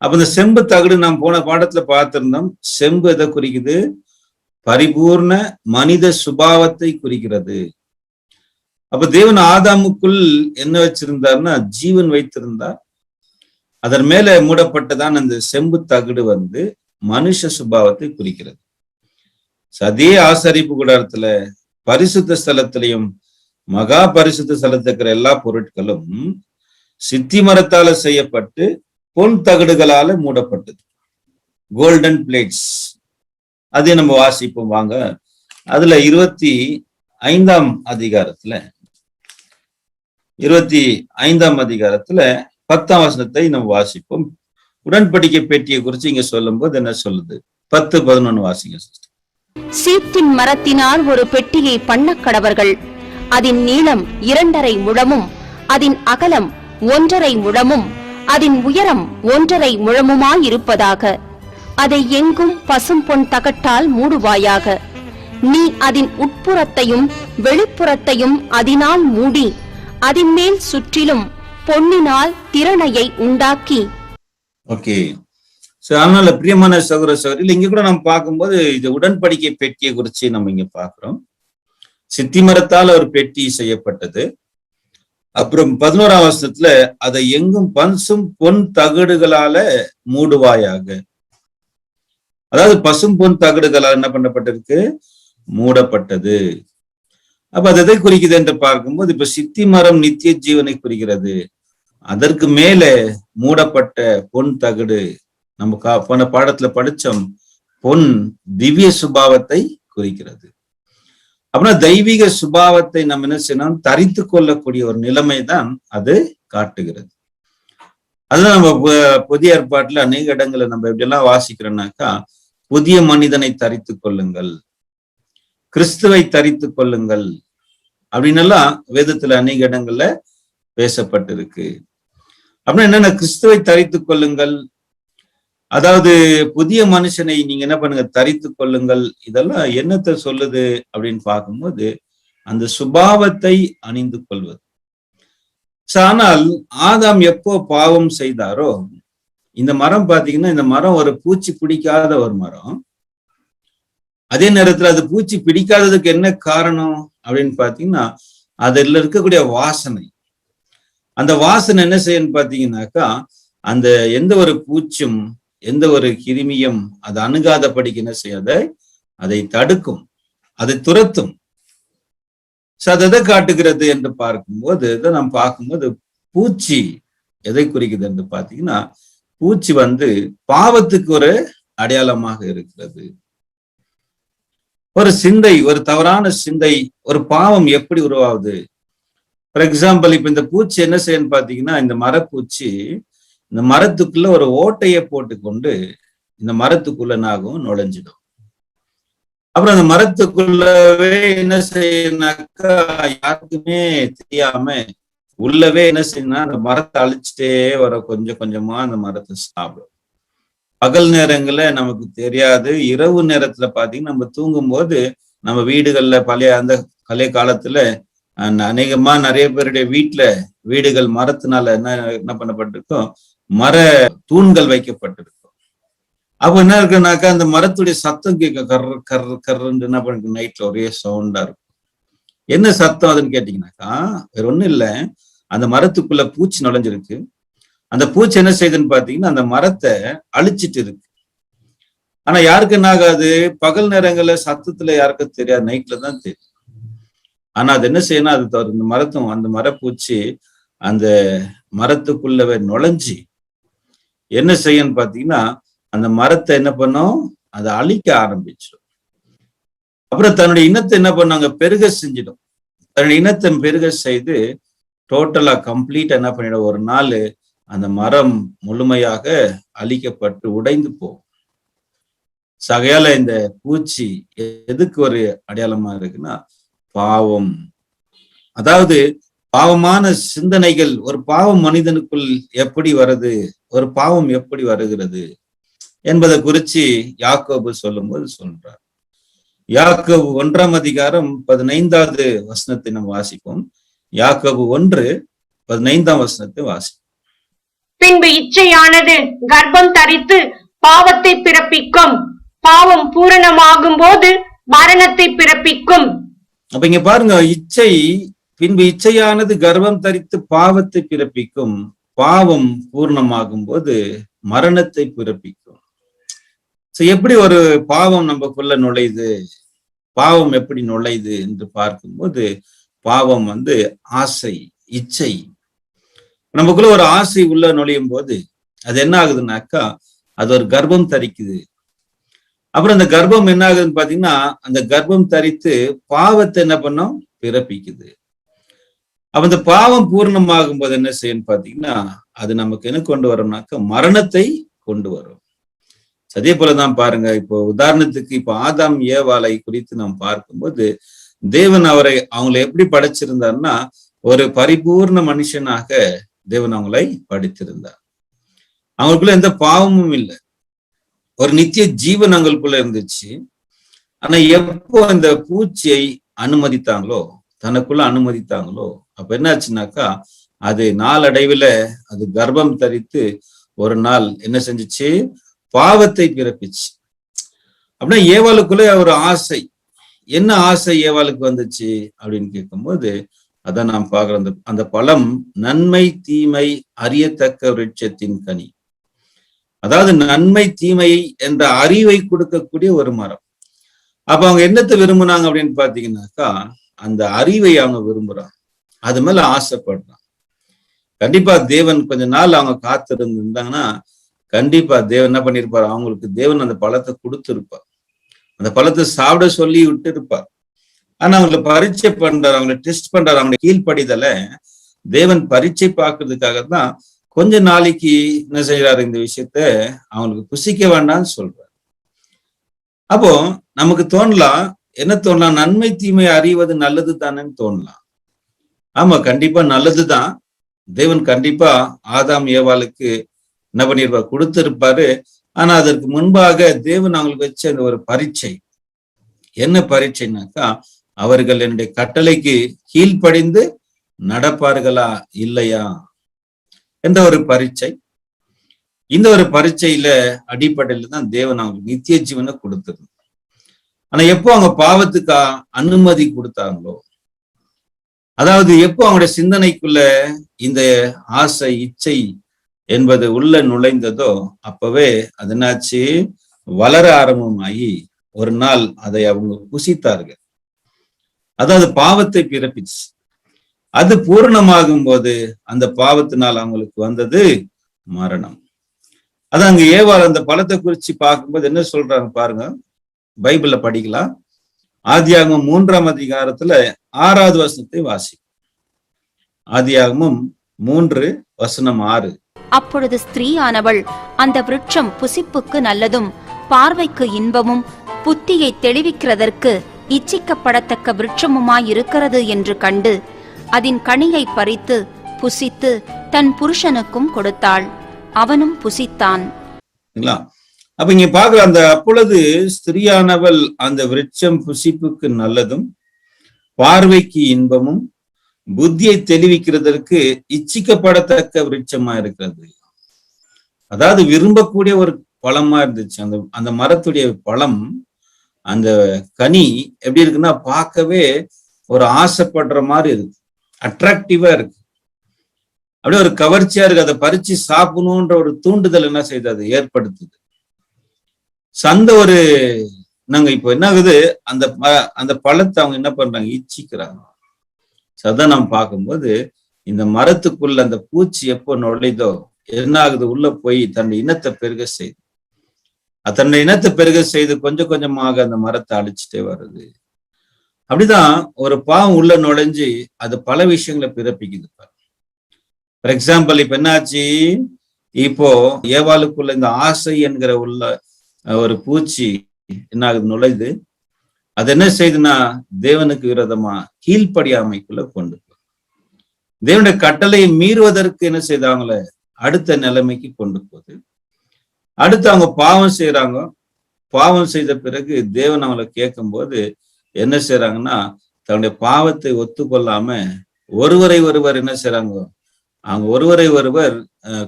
அப்ப இந்த செம்பு தகடு நாம் போன பாடத்துல பார்த்திருந்தோம். செம்பு எதை குறிக்குது? பரிபூர்ண மனித சுபாவத்தை குறிக்கிறது. அப்ப தேவன் ஆதாமுக்குள் என்ன வச்சிருந்தார்னா ஜீவன் வைத்திருந்தார். அதன் மேல மூடப்பட்டதான் அந்த செம்பு தகடு மனுஷ சுபாவத்தை குறிக்கிறது. அதே ஆசரிப்பு கூடாரத்துல பரிசுத்த ஸ்தலத்திலையும் மகா பரிசுத்த ஸ்தலத்துல இருக்கிற எல்லா பொருட்களும் சித்தி மரத்தால செய்யப்பட்டு பொன் தகடுகளால மூடப்பட்டது. Golden plates. அதே நம்ம வாசிப்போம் வாங்க. அதுல 25ஆம் அதிகாரத்துல 10ஆம் வசனத்தை நம்ம வாசிப்போம். உடன்படிக்கை பெட்டியை குறிச்சு இங்க சொல்லும் போது என்ன சொல்லுது? 10-11 வாசிங்க. சீத்தின் மரத்தினால் ஒரு பெட்டியை பண்ண கடவர்கள். அதன் நீளம் 2.5 முழமும் அதன் அகலம் 1.5 முழமும் அதன் உயரம் 1.5 முழமுமாயிருப்பதாக. அதை எங்கும் பசும் பொன் தகட்டால் மூடுவாயாக. நீ அதன் உட்புறத்தையும் வெளிப்புறத்தையும் அதனால் மூடி அதன் மேல் சுற்றிலும் பொன்னினால் திறனையை உண்டாக்கி. ஓகே, அதனால பிரியமான சகோதர சகோதரிகள், இங்க கூட நம்ம பார்க்கும்போது இது உடன்படிக்கை பெட்டியை குறிச்சு நம்ம இங்க பாக்குறோம். சித்தி மரத்தால் ஒரு பெட்டி செய்யப்பட்டது. அப்புறம் 11ஆம் வசனத்துல அதை எங்கும் பசும் பொன் தகடுகளால மூடுவாயாக. அதாவது பசும் பொன் தகடுகளால் என்ன பண்ணப்பட்டிருக்கு? மூடப்பட்டது. அப்ப அது எதை குறிக்குது என்று பார்க்கும்போது இப்ப சித்தி மரம் நித்திய ஜீவனை குறிக்கிறது. அதற்கு மேல மூடப்பட்ட பொன் தகடு நம்ம போன பாடத்துல படிச்சோம், பொன் திவ்ய சுபாவத்தை குறிக்கிறது. அப்படின்னா தெய்வீக சுபாவத்தை நம்ம என்ன செய்யணும்? தரித்து கொள்ளக்கூடிய ஒரு நிலைமை தான் அது காட்டுகிறது. அதுதான் நம்ம புதிய ஏற்பாட்டுல அநேக இடங்களை நம்ம எப்படி எல்லாம் வாசிக்கிறோம்னாக்கா, புதிய மனிதனை தரித்து கொள்ளுங்கள், கிறிஸ்துவை தரித்து கொள்ளுங்கள் அப்படின்னு எல்லாம் வேதத்துல அநேக இடங்கள்ல பேசப்பட்டிருக்கு. அப்படின்னா என்னன்னா, கிறிஸ்துவை தரித்து கொள்ளுங்கள், அதாவது புதிய மனுஷனை நீங்க என்ன பண்ணுங்க? தரித்து கொள்ளுங்கள். இதெல்லாம் என்னத்தை சொல்லுது அப்படின்னு பார்க்கும்போது அந்த சுபாவத்தை அணிந்து கொள்வது. ஆனால் ஆதாம் எப்போ பாவம் செய்தாரோ, இந்த மரம் பாத்தீங்கன்னா, இந்த மரம் ஒரு பூச்சி பிடிக்காத ஒரு மரம். அதே நேரத்துல அது பூச்சி பிடிக்காததுக்கு என்ன காரணம் அப்படின்னு பாத்தீங்கன்னா, அதுல இருக்கக்கூடிய வாசனை. அந்த வாசனை என்ன செய்யணும்னு பாத்தீங்கன்னாக்கா, அந்த எந்த ஒரு பூச்சும் எந்த ஒரு கிருமியும் அது அணுகாதபடிக்கு என்ன செய்யாத, அதை தடுக்கும், அதை துரத்தும். அது எதை காட்டுகிறது என்று பார்க்கும்போது, இதை நாம் பார்க்கும்போது பூச்சி எதை குறிக்குது என்று பாத்தீங்கன்னா, பூச்சி பாவத்துக்கு ஒரு அடையாளமாக இருக்கிறது. ஒரு சிந்தை, ஒரு தவறான சிந்தை, ஒரு பாவம் எப்படி உருவாகுது? ஃபார் எக்ஸாம்பிள், இப்ப இந்த பூச்சி என்ன செய்யணும் பாத்தீங்கன்னா, இந்த மரப்பூச்சி இந்த மரத்துக்குள்ள ஒரு ஓட்டையை போட்டுக்கொண்டு இந்த மரத்துக்குள்ள என்னாகும், நுழைஞ்சிடும். அப்புறம் அந்த மரத்துக்குள்ளவே என்ன செய்யணும்னாக்கா, யாருக்குமே தெரியாம உள்ளவே என்ன செய்யணும்னா, அந்த மரத்தை அழிச்சுட்டே வர, கொஞ்சம் கொஞ்சமா அந்த மரத்தை சாப்பிடும். பகல் நேரங்கள்ல நமக்கு தெரியாது. இரவு நேரத்துல பாத்தீங்கன்னா, நம்ம தூங்கும் போது நம்ம வீடுகள்ல பழைய காலத்துல அநேகமா நிறைய பேருடைய வீடுகள் மரத்தினால என்ன பண்ணப்பட்டிருக்கும், மர தூண்கள் வைக்கப்பட்டிருக்கும். அப்ப என்ன இருக்குனாக்கா, அந்த மரத்துடைய சத்தம் கேட்க, கர் கர் கர்ன்னு என்ன பண்ணிருக்கு, நைட்ல ஒரே சவுண்டா இருக்கும். என்ன சத்தம் அதுன்னு கேட்டீங்கன்னாக்கா, வேற ஒண்ணும் இல்லை, அந்த மரத்துக்குள்ள பூச்சி நுழைஞ்சிருக்கு. அந்த பூச்சி என்ன செய்யுதுன்னு பாத்தீங்கன்னா, அந்த மரத்தை அழிச்சிட்டு இருக்கு. ஆனா யாருக்கு என்ன ஆகாது, பகல் நேரங்கள்ல சத்தத்துல யாருக்கும் தெரியாது, நைட்ல தான் தெரியும். ஆனா அது என்ன செய்யணும், அது அந்த மரப்பூச்சி அந்த மரத்துக்குள்ளவே நுழைஞ்சி என்ன செய்யணும்னு பாத்தீங்கன்னா, அந்த மரத்தை என்ன பண்ணும், அதை அழிக்க ஆரம்பிச்சிடும். அப்புறம் தன்னுடைய இனத்தை என்ன பண்ணாங்க, பெருக செஞ்சிடும். தன்னுடைய இனத்தை பெருக செய்து டோட்டலா கம்ப்ளீட்டா என்ன பண்ணிடும், ஒரு நாள் அந்த மரம் முழுமையாக அழிக்கப்பட்டு உடைந்து போகும். சகையால இந்த பூச்சி எதுக்கு ஒரு அடையாளமா இருக்குன்னா, பாவம். அதாவது பாவமான சிந்தனைகள், ஒரு பாவம் மனிதனுக்குள் எப்படி வருது, ஒரு பாவம் எப்படி வருகிறது என்பதை குறிச்சு யாக்கோபு சொல்லும்போது சொல்றார். யாக்கோபு 1ஆம் அதிகாரம் 15வது வசனத்தை நம்ம வாசிப்போம். யாக்கோபு 1:15 வசனத்தை வாசிப்போம். பின்பு இச்சையானது கர்ப்பம் தரித்து பாவத்தை பிறப்பிக்கும், பாவம் பூரணமாகும் போது மரணத்தை பிறப்பிக்கும். அப்ப இங்க பாருங்க, பின்பு இச்சையானது கர்ப்பம் தரித்து பாவத்தை பிறப்பிக்கும், பாவம் பூர்ணமாகும் போது மரணத்தை பிறப்பிக்கும். எப்படி ஒரு பாவம் நமக்குள்ள நுழையுது, பாவம் எப்படி நுழையுது என்று பார்க்கும்போது, பாவம் ஆசை, இச்சை. நமக்குள்ள ஒரு ஆசை உள்ள நுழையும் போது அது என்ன ஆகுதுன்னாக்கா, அது ஒரு கர்ப்பம் தரிக்குது. அப்புறம் அந்த கர்ப்பம் என்ன ஆகுதுன்னு பாத்தீங்கன்னா, அந்த கர்ப்பம் தரித்து பாவத்தை என்ன பண்ணும், பிறப்பிக்குது. அப்ப அந்த பாவம் பூர்ணமாகும் போது என்ன செய்யும் பாத்தீங்கன்னா, அது நமக்கு என்ன கொண்டு வரும்னாக்கா, மரணத்தை கொண்டு வரும். அதே போலதான் பாருங்க, இப்போ உதாரணத்துக்கு இப்போ ஆதாம் ஏவாளை குறித்து நாம் பார்க்கும்போது, தேவன் அவங்களை எப்படி படைச்சிருந்தார்னா, ஒரு பரிபூர்ண மனுஷனாக தேவன் அவங்களை படைத்திருந்தார். அவங்களுக்குள்ள எந்த பாவமும் இல்லை, ஒரு நித்திய ஜீவன் அவங்களுக்குள்ள இருந்துச்சு. ஆனா எப்போ இந்த பூச்சியை அனுமதித்தாங்களோ, தனக்குள்ள அனுமதித்தாங்களோ, அப்ப என்ன ஆச்சுனாக்கா, அது நாளடைவுல அது கர்ப்பம் தரித்து ஒரு நாள் என்ன செஞ்சுச்சு, பாவத்தை பிறப்பிச்சு. அப்படின்னா ஏவாளுக்குள்ள ஒரு ஆசை, என்ன ஆசை ஏவாளுக்கு வந்துச்சு அப்படின்னு கேட்கும்போது, அதான் நாம் பார்க்கிறோம், அந்த பழம் நன்மை தீமை அறியத்தக்க விருட்சத்தின் கனி. அதாவது நன்மை தீமை என்ற அறிவை கொடுக்கக்கூடிய ஒரு மரம். அப்ப அவங்க என்னத்தை விரும்புனாங்க அப்படின்னு பாத்தீங்கன்னாக்கா, அந்த அறிவை அவங்க விரும்புறாங்க, அது மேல ஆசைப்படுறாங்க. கண்டிப்பா தேவன் கொஞ்ச நாள் அவங்க காத்திருந்தாங்கன்னா, கண்டிப்பா தேவன் என்ன பண்ணிருப்பார், அவங்களுக்கு தேவன் அந்த பழத்தை கொடுத்திருப்பார், அந்த பழத்தை சாப்பிட சொல்லி விட்டு இருப்பார். ஆனா அவங்களை பரீட்சை பண்றாரு, அவங்களை டெஸ்ட் பண்றாரு. அவங்களை கீழ்ப்படிதல தேவன் பரீட்சை பார்க்கறதுக்காகத்தான் கொஞ்ச நாளைக்கு என்ன செய்யறாரு, இந்த விஷயத்த அவங்களுக்கு புசிக்க வேண்டாம்னு சொல்றாரு. அப்போ நமக்கு தோணலாம், என்ன தோணலாம், நன்மை தீமை அறிவது நல்லது தானேன்னு தோணலாம். ஆமா, கண்டிப்பா நல்லதுதான். தேவன் கண்டிப்பா ஆதாம் ஏவாளுக்கு என்ன பண்ணிருப்பார், கொடுத்திருப்பாரு. ஆனா அதற்கு முன்பாக தேவன் அவங்களுக்கு வச்ச அந்த ஒரு பரீட்சை, என்ன பரீட்சைனாக்கா, அவர்கள் என்னுடைய கட்டளைக்கு கீழ்ப்படிந்து நடப்பார்களா இல்லையா என்ற ஒரு பரீட்சை. இந்த ஒரு பரீட்சையில அடிப்படையில தான் தேவன் அவங்களுக்கு நித்திய ஜீவனை கொடுத்திருந்தார். ஆனா எப்போ அவங்க பாவத்துக்கு அனுமதி கொடுத்தாங்களோ, அதாவது எப்போ அவங்களுடைய சிந்தனைக்குள்ள இந்த ஆசை இச்சை என்பது உள்ள நுழைந்ததோ, அப்பவே அது என்னாச்சு, வளர ஆரம்பமாகி ஒரு நாள் அதை அவங்க புசித்தார்கள். அதாவது பாவத்தை பிறப்பிச்சு. அது பூரணமாகும் போது அந்த பாவத்தினால் அவங்களுக்கு வந்தது மரணம். அது அங்க ஏவாள் அந்த பழத்தை குறிச்சு பார்க்கும்போது என்ன சொல்றாங்க பாருங்க, பைபிள்ல படிக்கலாம். ஆதியாகமம் 3ஆம் அதிகாரத்துல 6வது வசனத்தை வாசி. ஆதியாகமம் 3:6. அப்பொழுது ஸ்திரீயானவள், அந்த விருட்சம் புசிப்புக்கு நல்லதும் பார்வைக்கு இன்பமும் புத்தியை தெளிவிக்கிறதற்கு இச்சிக்கப்படத்தக்க விருட்சமுமாயிருக்கிறது என்று கண்டு அதன் கனியை பறித்து புசித்து தன் புருஷனுக்கும் கொடுத்தாள். அவனும் புசித்தான். அப்ப இங்க பாக்குற அந்த அப்பொழுது ஸ்திரியானவள் அந்த விருட்சம் புசிப்புக்கு நல்லதும் பார்வைக்கு இன்பமும் புத்தியை தெளிவிக்கிறதற்கு இச்சிக்கப்படத்தக்க விருட்சமா இருக்கிறது. அதாவது விரும்பக்கூடிய ஒரு பழமா இருந்துச்சு. அந்த மரத்துடைய பழம், அந்த கனி எப்படி இருக்குன்னா பார்க்கவே ஒரு ஆசைப்படுற மாதிரி இருக்கு, அட்ராக்டிவா இருக்கு, அப்படியே ஒரு கவர்ச்சியா இருக்கு. அதை பறிச்சு சாப்பிடணும்ன்ற ஒரு தூண்டுதல் என்ன செய்யுது, அது ஏற்படுத்துது. சந்த ஒரு நாங்க இப்போ என்ன ஆகுது, அந்த பழத்தை அவங்க என்ன பண்றாங்க, இச்சிக்கிறாங்க. அதான் நம்ம பார்க்கும்போது இந்த மரத்துக்குள்ள அந்த பூச்சி எப்போ நுழைதோ என்ன ஆகுது, உள்ள போய் தன்னுடைய இனத்தை பெருக செய்து, தன்னுடைய இனத்தை பெருக செய்து கொஞ்சம் கொஞ்சமாக அந்த மரத்தை அழிச்சுட்டே வருது. அப்படிதான் ஒரு பாவம் உள்ள நுழைஞ்சு அது பல விஷயங்களை பிறப்பிக்குது. ஃபார் எக்ஸாம்பிள், இப்ப என்னாச்சு, இப்போ ஏவாளுக்குள்ள இந்த ஆசை என்கிற உள்ள ஒரு பூச்சி என்ன ஆகுது, நுழைது. அது என்ன செய்யுதுன்னா தேவனுக்கு விரோதமா கீழ்ப்படியாமைக்குள்ள கொண்டு போகுது. தேவனுடைய கட்டளையை மீறுவதற்கு என்ன செய்தாங்களே அடுத்த நிலைமைக்கு கொண்டு போகுது. அடுத்து அவங்க பாவம் செய்யறாங்க. பாவம் செய்த பிறகு தேவன் அவங்களை கேட்கும் போது என்ன செய்யறாங்கன்னா தன்னுடைய பாவத்தை ஒத்துக்கொள்ளாம ஒருவரை ஒருவர் என்ன செய்யறாங்க, அவங்க ஒருவரை ஒருவர்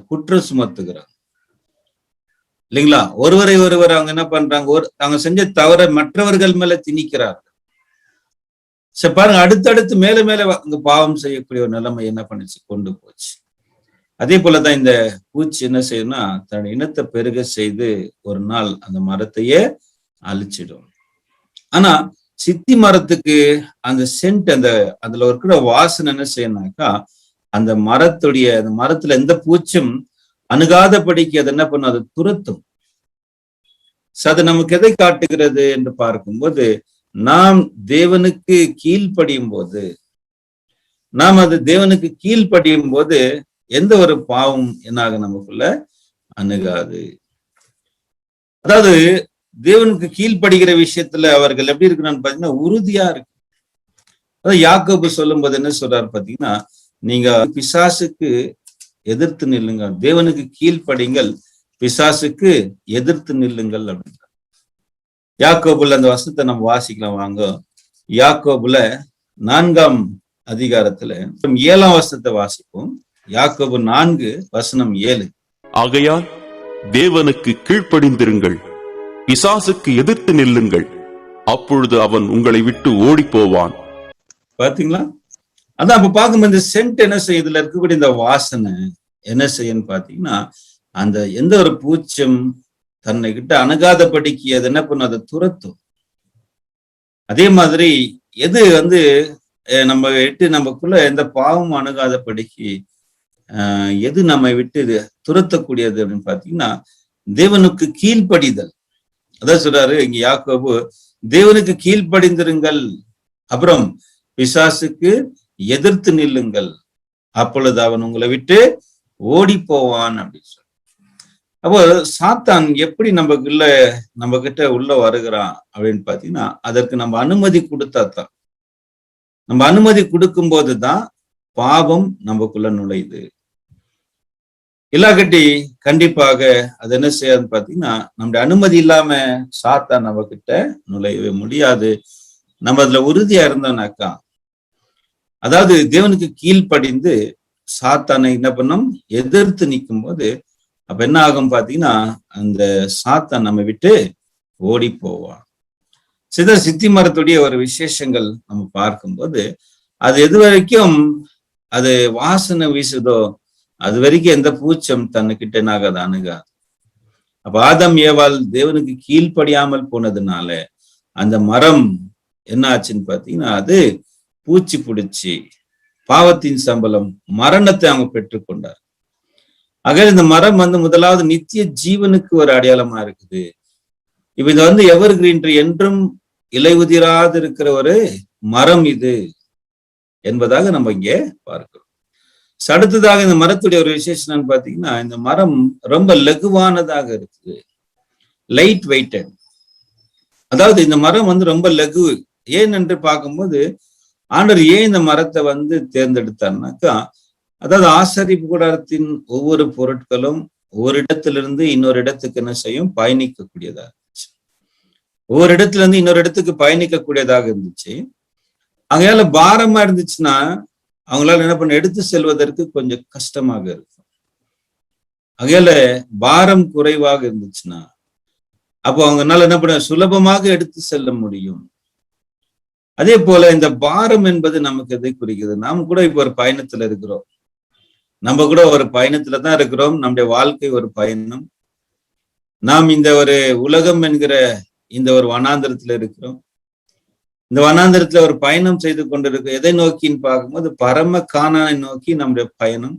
குற்றம் சுமத்துகிறாங்க இல்லைங்களா. ஒருவரை ஒருவர் அவங்க என்ன பண்றாங்க, அவங்க செஞ்ச தவற மற்றவர்கள் மேல திணிக்கிறார்கள். சரி பாருங்க, அடுத்தடுத்து மேல மேல அங்க பாவம் செய்யக்கூடிய ஒரு நிலைமை என்ன பண்ணிச்சு, கொண்டு போச்சு. அதே போலதான் இந்த பூச்சி என்ன செய்யும்னா தன்னுடைய இனத்தை பெருக செய்து ஒரு நாள் அந்த மரத்தையே அழிச்சிடும். ஆனா சித்தி மரத்துக்கு அந்த சென்ட், அதுல இருக்கிற வாசனை என்ன செய்யணும்னாக்கா அந்த மரத்துல எந்த பூச்சும் அணுகாதபடிக்கு அது என்ன பண்ணும், அது துரத்தும். அது நமக்கு எதை காட்டுகிறது என்று பார்க்கும்போது, நாம் தேவனுக்கு கீழ்ப்படியும் போது, தேவனுக்கு கீழ்ப்படியும் போது எந்த ஒரு பாவம் என்னாக நமக்குள்ள அணுகாது. அதாவது தேவனுக்கு கீழ்ப்படுகிற விஷயத்துல அவர்கள் எப்படி இருக்கிறான்னு பாத்தீங்கன்னா உறுதியா இருக்கு. அதாவது யாக்கோபு சொல்லும் போது என்ன சொல்றாரு பாத்தீங்கன்னா, நீங்க பிசாசுக்கு எதிர்த்து நில்லுங்கள், தேவனுக்கு கீழ்ப்படிங்கள், பிசாசுக்கு எதிர்த்து நில்லுங்கள் அப்படின்ற. யாக்கோபுல அந்த வசனத்தை நம்ம வாசிக்கலாம் வாங்க. யாக்கோபுல 4ஆம் அதிகாரத்துல 7ஆம் வசனத்தை வாசிப்போம். யாக்கோபு 4:7. ஆகையால் தேவனுக்கு கீழ்ப்படிந்திருங்கள், பிசாசுக்கு எதிர்த்து நில்லுங்கள், அப்பொழுது அவன் உங்களை விட்டு ஓடி போவான். பாத்தீங்களா? அதான் அப்ப பார்க்கும்போது இந்த சென்ட் என்ன செய்யுதுல இருக்கக்கூடிய இந்த வாசனை என்ன செய்யுன்னு பாத்தீங்கன்னா, அந்த எந்த ஒரு பூச்சம் தன்னை கிட்ட அணுகாதபடிக்கு அது என்ன பண்ணும், அதை துரத்தும். அதே மாதிரி எது நம்ம விட்டு நமக்குள்ள எந்த பாவம் அணுகாதபடிக்கு எது நம்மை விட்டு இது துரத்தக்கூடியது அப்படின்னு பாத்தீங்கன்னா தேவனுக்கு கீழ்ப்படிதல். அதான் சொல்றாரு இங்க யாக்கோபு, தேவனுக்கு கீழ்ப்படிந்திருங்கள், அப்புறம் பிசாசுக்கு எதிர்த்து நில்லுங்கள், அப்பொழுது அவன் உங்களை விட்டு ஓடி போவான் அப்படின்னு சொல்லி. அப்போ சாத்தான் எப்படி நம்ம கிட்ட உள்ள வருகிறான் அப்படின்னு பாத்தீங்கன்னா அதற்கு நம்ம அனுமதி கொடுத்தா தான். நம்ம அனுமதி கொடுக்கும் போதுதான் பாவம் நமக்குள்ள நுழையுது. இல்லாகட்டி கண்டிப்பாக அது என்ன செய்யாதுன்னு பாத்தீங்கன்னா நம்முடைய அனுமதி இல்லாம சாத்தான் நம்ம கிட்ட நுழையவே முடியாது. நம்ம அதுல உறுதியா இருந்தோம்னாக்கா, அதாவது தேவனுக்கு கீழ்ப்படிந்து சாத்தானை என்ன பண்ணும், எதிர்த்து நிற்கும் போது அப்ப என்ன ஆகும் பாத்தீங்கன்னா அந்த சாத்தான் நம்ம விட்டு ஓடி போவான். சித்தி மரத்துடைய ஒரு விசேஷங்கள் நம்ம பார்க்கும்போது அது எது வரைக்கும் அது வாசனை வீசுதோ அது வரைக்கும் எந்த பூச்சம் தன்னுக்கிட்ட என்னாகாது, அணுகாது. அப்ப ஆதம் ஏவாள் தேவனுக்கு கீழ்ப்படியாமல் போனதுனால அந்த மரம் என்ன ஆச்சுன்னு பாத்தீங்கன்னா அது பூச்சி பிடிச்சி பாவத்தின் சம்பளம் மரணத்தை அவங்க பெற்றுக்கொண்டார். ஆக இந்த மரம் முதலாவது நித்திய ஜீவனுக்கு ஒரு அடையாளமா இருக்குது. இப்ப இது எவர் கிரீன் ட்ரீ, என்றும் இலையுதிராது இருக்கிற ஒரு மரம் இது என்பதாக நம்ம இங்கே பார்க்கிறோம். அடுத்ததாக இந்த மரத்துடைய ஒரு விசேஷம் என்னன்னு பாத்தீங்கன்னா, இந்த மரம் ரொம்ப லகுவானதாக இருக்குது, லைட் வெயிட்டட். அதாவது இந்த மரம் வந்து ரொம்ப லகு. ஏன் என்று பார்க்கும்போது ஆண்டவர் ஏன் இந்த மரத்தை வந்து தேர்ந்தெடுத்தார்னாக்கா, அதாவது ஆசரிப்பு கூடாரத்தின் ஒவ்வொரு பொருட்களும் ஒரு இடத்திலிருந்து இன்னொரு இடத்துக்கு என்ன செய்யும், பயணிக்கக்கூடியதாக இருந்துச்சு. ஒவ்வொரு இடத்துல இருந்து இன்னொரு இடத்துக்கு பயணிக்கக்கூடியதாக இருந்துச்சு. அங்கால பாரமா இருந்துச்சுன்னா அவங்களால என்ன பண்ண, எடுத்து செல்வதற்கு கொஞ்சம் கஷ்டமாக இருக்கும். அங்கால பாரம் குறைவாக இருந்துச்சுன்னா அப்போ அவங்கனால என்ன பண்ண, சுலபமாக எடுத்து செல்ல முடியும். அதே போல இந்த பாரம் என்பது நமக்கு எதை குறிக்கிறது? நாம் கூட இப்ப ஒரு பயணத்துல இருக்கிறோம். நம்ம கூட ஒரு பயணத்துல தான் இருக்கிறோம். நம்முடைய வாழ்க்கை ஒரு பயணம். நாம் இந்த ஒரு உலகம் என்கிற இந்த ஒரு வனாந்திரத்துல இருக்கிறோம். இந்த வனாந்திரத்துல ஒரு பயணம் செய்து கொண்டிருக்க, எதை நோக்கின்னு பார்க்கும்போது பரம கானானை நோக்கி நம்முடைய பயணம்.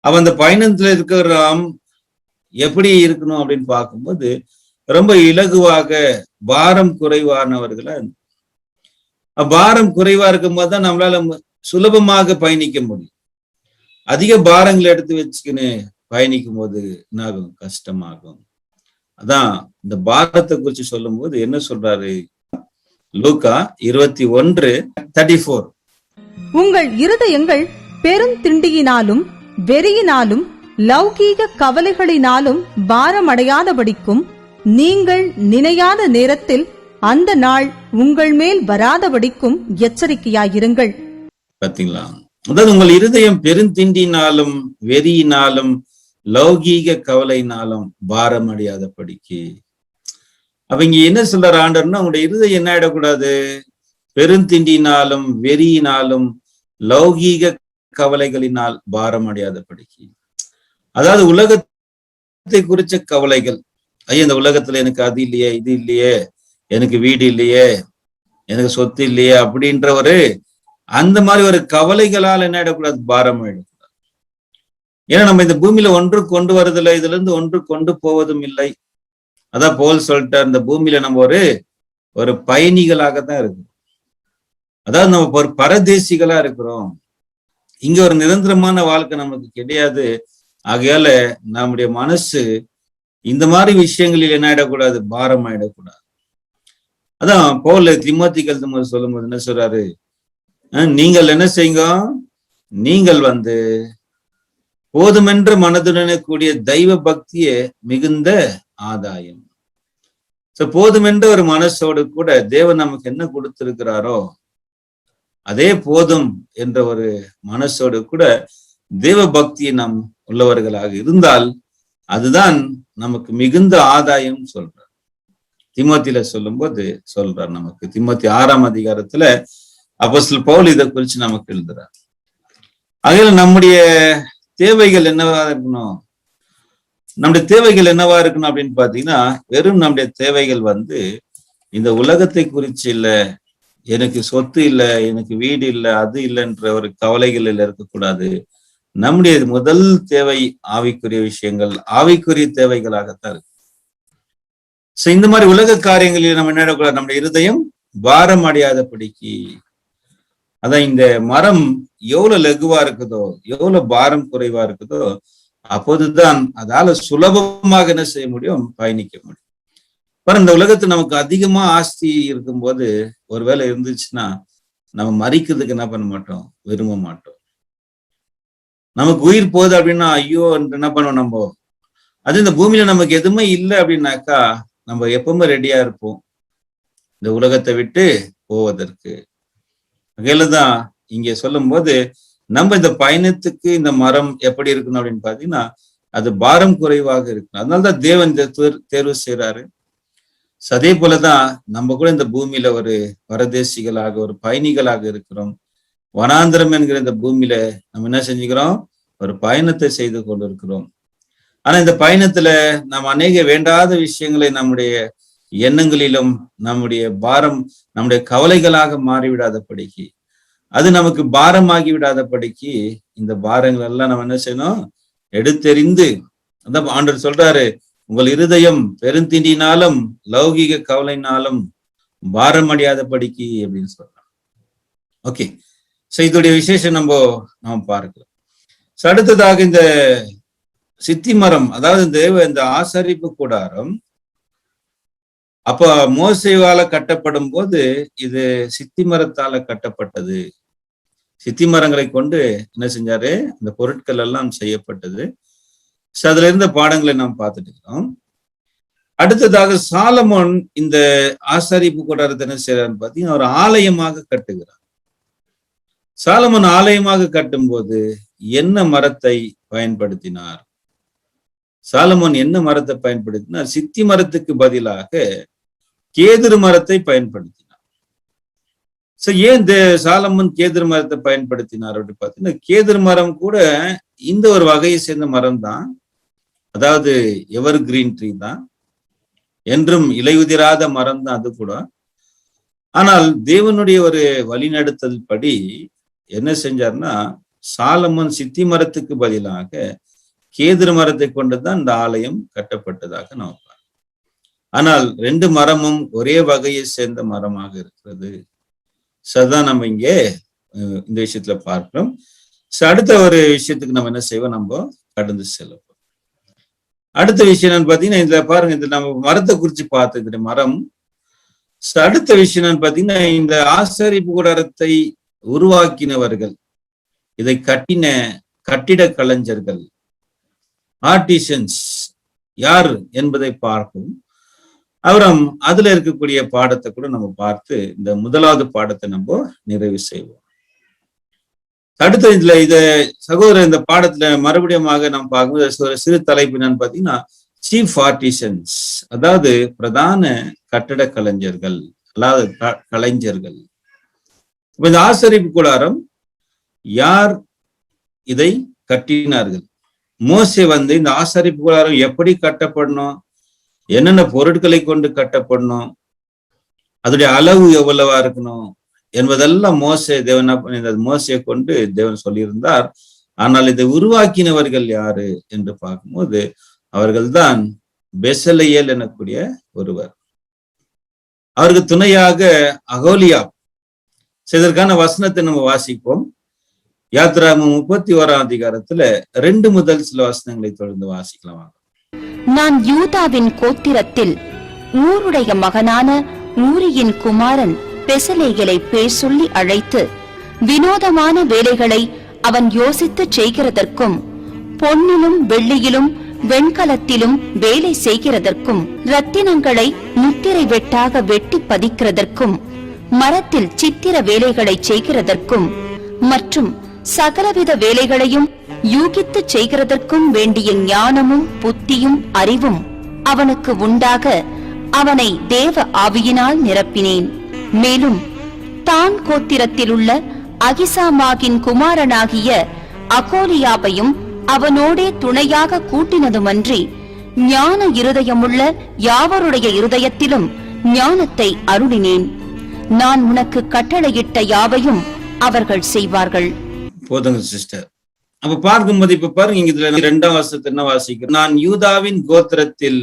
அவன் அந்த பயணத்துல இருக்கிற எப்படி இருக்கணும் அப்படின்னு பார்க்கும்போது ரொம்ப இலகுவாக, பாரம் குறைவானவர்களா, பாரம் குறைவா இருக்கும் போதுதான் நம்மளால சுலபமாக பயணிக்க முடியும். அதிக பாரங்களை எடுத்து வச்சுக்கின்னு பயணிக்கும் போது என்னாகும், கஷ்டமாகும். அதான் இந்த பாரத்தை குறிச்சு சொல்லும் போது என்ன சொல்றாரு லூக்கா 21:34. உங்கள் இருதயங்கள் பெருந்திண்டியினாலும் வெறியினாலும் லௌகீக கவலைகளினாலும் பாரமடையாதபடிக்கும் நீங்கள் நினையாத நேரத்தில் அந்த நாள் உங்கள் மேல் வராதபடிக்கும் எச்சரிக்கையாயிருங்கள். பாத்தீங்களா? அதாவது உங்கள் இருதயம் பெருந்திண்டினாலும் வெறியினாலும் லௌகீக கவலையினாலும் பாரம் அடையாதபடிக்கு. அப்ப இங்க என்ன சொல்றாரு ஆண்டவர்னா, உங்களுடைய இருதயம் என்ன ஆயிடக்கூடாது, பெருந்திண்டினாலும் வெறியினாலும் லௌகீக கவலைகளினால் பாரம் அடையாதபடிக்கு. அதாவது உலகத்தை குறிச்ச கவலைகள். ஐயா, இந்த உலகத்துல எனக்கு அது இல்லையே, இது இல்லையே, எனக்கு வீடு இல்லையே, எனக்கு சொத்து இல்லையே அப்படின்ற ஒரு அந்த மாதிரி ஒரு கவலைகளால் என்ன ஆயிடக்கூடாது, பாரம் ஆயிடக்கூடாது. ஏன்னா நம்ம இந்த பூமியில ஒன்று கொண்டு வருதில்லை, இதுல இருந்து ஒன்று கொண்டு போவதும் இல்லை. அதான் போல் சொல்லிட்டார், இந்த பூமியில நம்ம ஒரு பயணிகளாகத்தான் இருக்கிறோம். அதாவது நம்ம ஒரு பரதேசிகளா இருக்கிறோம். இங்க ஒரு நிரந்தரமான வாழ்க்கை நமக்கு கிடையாது. ஆகையால நம்முடைய மனசு இந்த மாதிரி விஷயங்களில் என்ன ஆயிடக்கூடாது, பாரம் ஆயிடக்கூடாது. அதான் பவுல் தீமோத்தேயுக்கு சொல்லும் போது என்ன சொல்றாரு, நீங்கள் என்ன செய்யுங்க, நீங்கள் வந்து போதுமென்ற மனதுடனே கூடிய தெய்வ பக்தியே மிகுந்த ஆதாயம். போதுமென்ற ஒரு மனசோடு கூட தேவன் நமக்கு என்ன கொடுத்திருக்கிறாரோ அதே போதும் என்ற ஒரு மனசோடு கூட தேவ பக்தியை நாம் உள்ளவர்களாக இருந்தால் அதுதான் நமக்கு மிகுந்த ஆதாயம் சொல்றார். தீமோத்தியில சொல்லும் போது சொல்றார் நமக்கு, தீமோத்தி 6ஆம் அதிகாரத்துல அப்போஸ்தலர் பவுல் இதை குறிச்சு நமக்கு எழுதுறார். அதில் நம்முடைய தேவைகள் என்னவா இருக்கணும், நம்முடைய தேவைகள் என்னவா இருக்கணும் அப்படின்னு பாத்தீங்கன்னா, வெறும் நம்முடைய தேவைகள் வந்து இந்த உலகத்தை குறிச்சு இல்ல, எனக்கு சொத்து இல்லை, எனக்கு வீடு இல்லை, அது இல்லைன்ற ஒரு கவலைகள் இருக்கக்கூடாது. நம்முடைய முதல் தேவை ஆவிக்குரிய விஷயங்கள், ஆவிக்குரிய தேவைகளாகத்தான் இருக்கு. இந்த மாதிரி உலக காரியங்களில் நம்ம என்ன கூடாது, நம்முடைய இருதயம் பாரம் அடையாதபடிக்கு. அதான் இந்த மரம் எவ்வளவு லகுவா இருக்குதோ, எவ்வளவு பாரம் குறைவா இருக்குதோ, அப்போதுதான் அதால சுலபமாக என்ன செய்ய முடியும், பயணிக்க முடியும். இந்த உலகத்துல நமக்கு அதிகமா ஆஸ்தி இருக்கும்போது ஒருவேளை இருந்துச்சுன்னா நம்ம மறிக்கிறதுக்கு என்ன பண்ண மாட்டோம், விரும்ப மாட்டோம். நமக்கு உயிர் போகுது அப்படின்னா ஐயோ என்ன பண்ணுவோம் நம்ம. அது இந்த பூமியில நமக்கு எதுவுமே இல்லை அப்படின்னாக்கா நம்ம எப்பவுமே ரெடியா இருப்போம் இந்த உலகத்தை விட்டு போவதற்கு. வகையிலதான் இங்க சொல்லும் போது நம்ம இந்த பயணத்துக்கு இந்த மரம் எப்படி இருக்கணும் அப்படின்னு பாத்தீங்கன்னா அது பாரம் குறைவாக இருக்கணும். அதனாலதான் தேவன் இந்த தேர்வு செய்யறாரு. அதே போலதான் நம்ம கூட இந்த பூமியில ஒரு பரதேசிகளாக, ஒரு பயணிகளாக இருக்கிறோம். வனாந்திரம் என்கிற இந்த பூமியில நம்ம என்ன செஞ்சுக்கிறோம், ஒரு பயணத்தை செய்து கொண்டிருக்கிறோம். ஆனா இந்த பயணத்துல நாம் அநேக வேண்டாத விஷயங்களை நம்முடைய எண்ணங்களிலும் நம்முடைய பாரம், நம்முடைய கவலைகளாக மாறிவிடாதபடிக்கு, அது நமக்கு பாரமாகி விடாதபடிக்கு இந்த பாரங்கள் எல்லாம் நம்ம என்ன செய்யணும், எடுத்தெறிந்து. அதான் ஆண்டவர் சொல்றாரு, உங்கள் இருதயம் பெருந்திண்டினாலும் லௌகீக கவலைனாலும் பாரம் அடையாதபடிக்கு அப்படின்னு சொல்லலாம். ஓகே, சோ இதோடைய விசேஷம் நம்ம பார்க்கலாம். சோ அடுத்ததாக இந்த சித்தி மரம், அதாவது இந்த ஆசரிப்பு கூடாரம் அப்ப மோசேவால கட்டப்படும் போது இது சித்தி மரத்தால கட்டப்பட்டது. சித்தி மரங்களை கொண்டு என்ன செஞ்சாரு, இந்த பொருட்கள் எல்லாம் செய்யப்பட்டது. சோ அதுல இருந்த பாடங்களை நாம் பார்த்துட்டு இருக்கோம். அடுத்ததாக சாலமோன் இந்த ஆசரிப்பு கூடாரத்தை என்ன செய்யறான்னு பார்த்தீங்கன்னா ஒரு ஆலயமாக கட்டுகிறார். சாலமோன் ஆலயமாக கட்டும் போது என்ன மரத்தை பயன்படுத்தினார்? சாலமோன் என்ன மரத்தை பயன்படுத்தினார்? சித்தி மரத்துக்கு பதிலாக கேதுரு மரத்தை பயன்படுத்தினார். சோ ஏன் சாலமோன் கேதுரு மரத்தை பயன்படுத்தினார் அப்படின்னு பார்த்தீங்கன்னா, கேதுரு மரம் கூட இந்த ஒரு வகையை சேர்ந்த மரம் தான், அதாவது எவர் கிரீன் ட்ரீ தான், என்றும் இலையுதிராத மரம் தான் அது கூட. ஆனால் தேவனுடைய ஒரு வழிநடத்தல் படி என்ன செஞ்சார்னா, சாலமோன் சித்தி மரத்துக்கு பதிலாக கேதுரு மரத்தை கொண்டுதான் இந்த ஆலயம் கட்டப்பட்டதாக நாம் பார்க்கிறோம். ஆனால் ரெண்டு மரமும் ஒரே வகையை சேர்ந்த மரமாக இருக்கிறது. சதான் நம்ம இங்கே இந்த விஷயத்துல பார்க்கிறோம். அடுத்த ஒரு விஷயத்துக்கு நம்ம என்ன செய்வோம், நம்ம கடந்து செல்வோம். அடுத்த விஷயம் என்னன்னு பாத்தீங்கன்னா, இதுல பாருங்க, இந்த நம்ம மரத்தை குறிச்சு பார்த்துக்கிற மரம். அடுத்த விஷயம் என்னன்னு பாத்தீங்கன்னா, இந்த ஆசரிப்பு கூடாரத்தை உருவாக்கினவர்கள், இதை கட்டின கட்டிட கலைஞர்கள், ஆர்டிசன்ஸ் யார் என்பதை பார்ப்போம். அப்புறம் அதுல இருக்கக்கூடிய பாடத்தை கூட நம்ம பார்த்து இந்த முதலாவது பாடத்தை நம்ம நிறைவு செய்வோம். அடுத்த இதுல சகோதரர் இந்த பாடத்துல மறுபடியும் நம்ம பார்க்கும்போது ஒரு சிறு தலைப்பு என்னன்னு பாத்தீங்கன்னா சீஃப் ஆர்டிசன்ஸ், அதாவது பிரதான கட்டட கலைஞர்கள், அதாவது கலைஞர்கள். இப்ப இந்த ஆசரிப்பு கூடாரம் யார் இதை கட்டினார்கள்? மோசே இந்த ஆசரிப்பு கூடாரம் எப்படி கட்டப்படணும், என்னென்ன பொருட்களை கொண்டு கட்டப்படணும், அதோடைய அளவு எவ்வளவா இருக்கணும் என்பதெல்லாம் மோசையை கொண்டு தேவன் சொல்லியிருந்தார். ஆனால் இதை உருவாக்கினவர்கள் யாரு என்று பார்க்கும்போது அவர்கள்தான் பெசலெயேல் எனக்கூடிய ஒருவர், அவருக்கு துணையாக அகோலியா. இதற்கான வசனத்தை நம்ம வாசிப்போம். யாத்ராகமம் 31 அதிகாரத்துல 2 முதல் சில வசனங்களை தொடர்ந்து வாசிக்கலாம். நான் யூதாவின் கோத்திரத்தில் ஊருடைய மகனான ஊரியின் குமாரன் பெசலேயலை பேர் சொல்லி அழைத்து வினோதமான வேலைகளை அவன் யோசித்து செய்கிறதற்கும், பொன்னிலும் வெள்ளியிலும் வெண்கலத்திலும் வேலை செய்கிறதற்கும், இரத்தினங்களை முத்திரை வெட்டாக வெட்டி பதிக்கிறதற்கும், மரத்தில் சித்திர வேலைகளை செய்கிறதற்கும் மற்றும் சகலவித வேலைகளையும் யூகித்து செய்கிறதற்கும் வேண்டிய ஞானமும் புத்தியும் அறிவும் அவனுக்கு உண்டாக அவனை தேவ ஆவியினால் நிரப்பினேன். மேலும் தான் கோத்திரத்திலுள்ள அகிசாமாகின் குமாரனாகிய அகோலியாவையும் அவனோடே துணையாக கூட்டினதுமன்றி ஞான இருதயமுள்ள யாவருடைய இருதயத்திலும் ஞானத்தை அருளினேன். நான் உனக்கு கட்டளையிட்ட யாவையும் அவர்கள் செய்வார்கள். போதுங்க சிஸ்டர். அப்ப பார்க்கும்போது இப்ப பாருங்க, இங்க இதுல 2ஆம் வசனத்தை என்ன வாசிக்கிறேன், நான் யூதாவின் கோத்திரத்தில்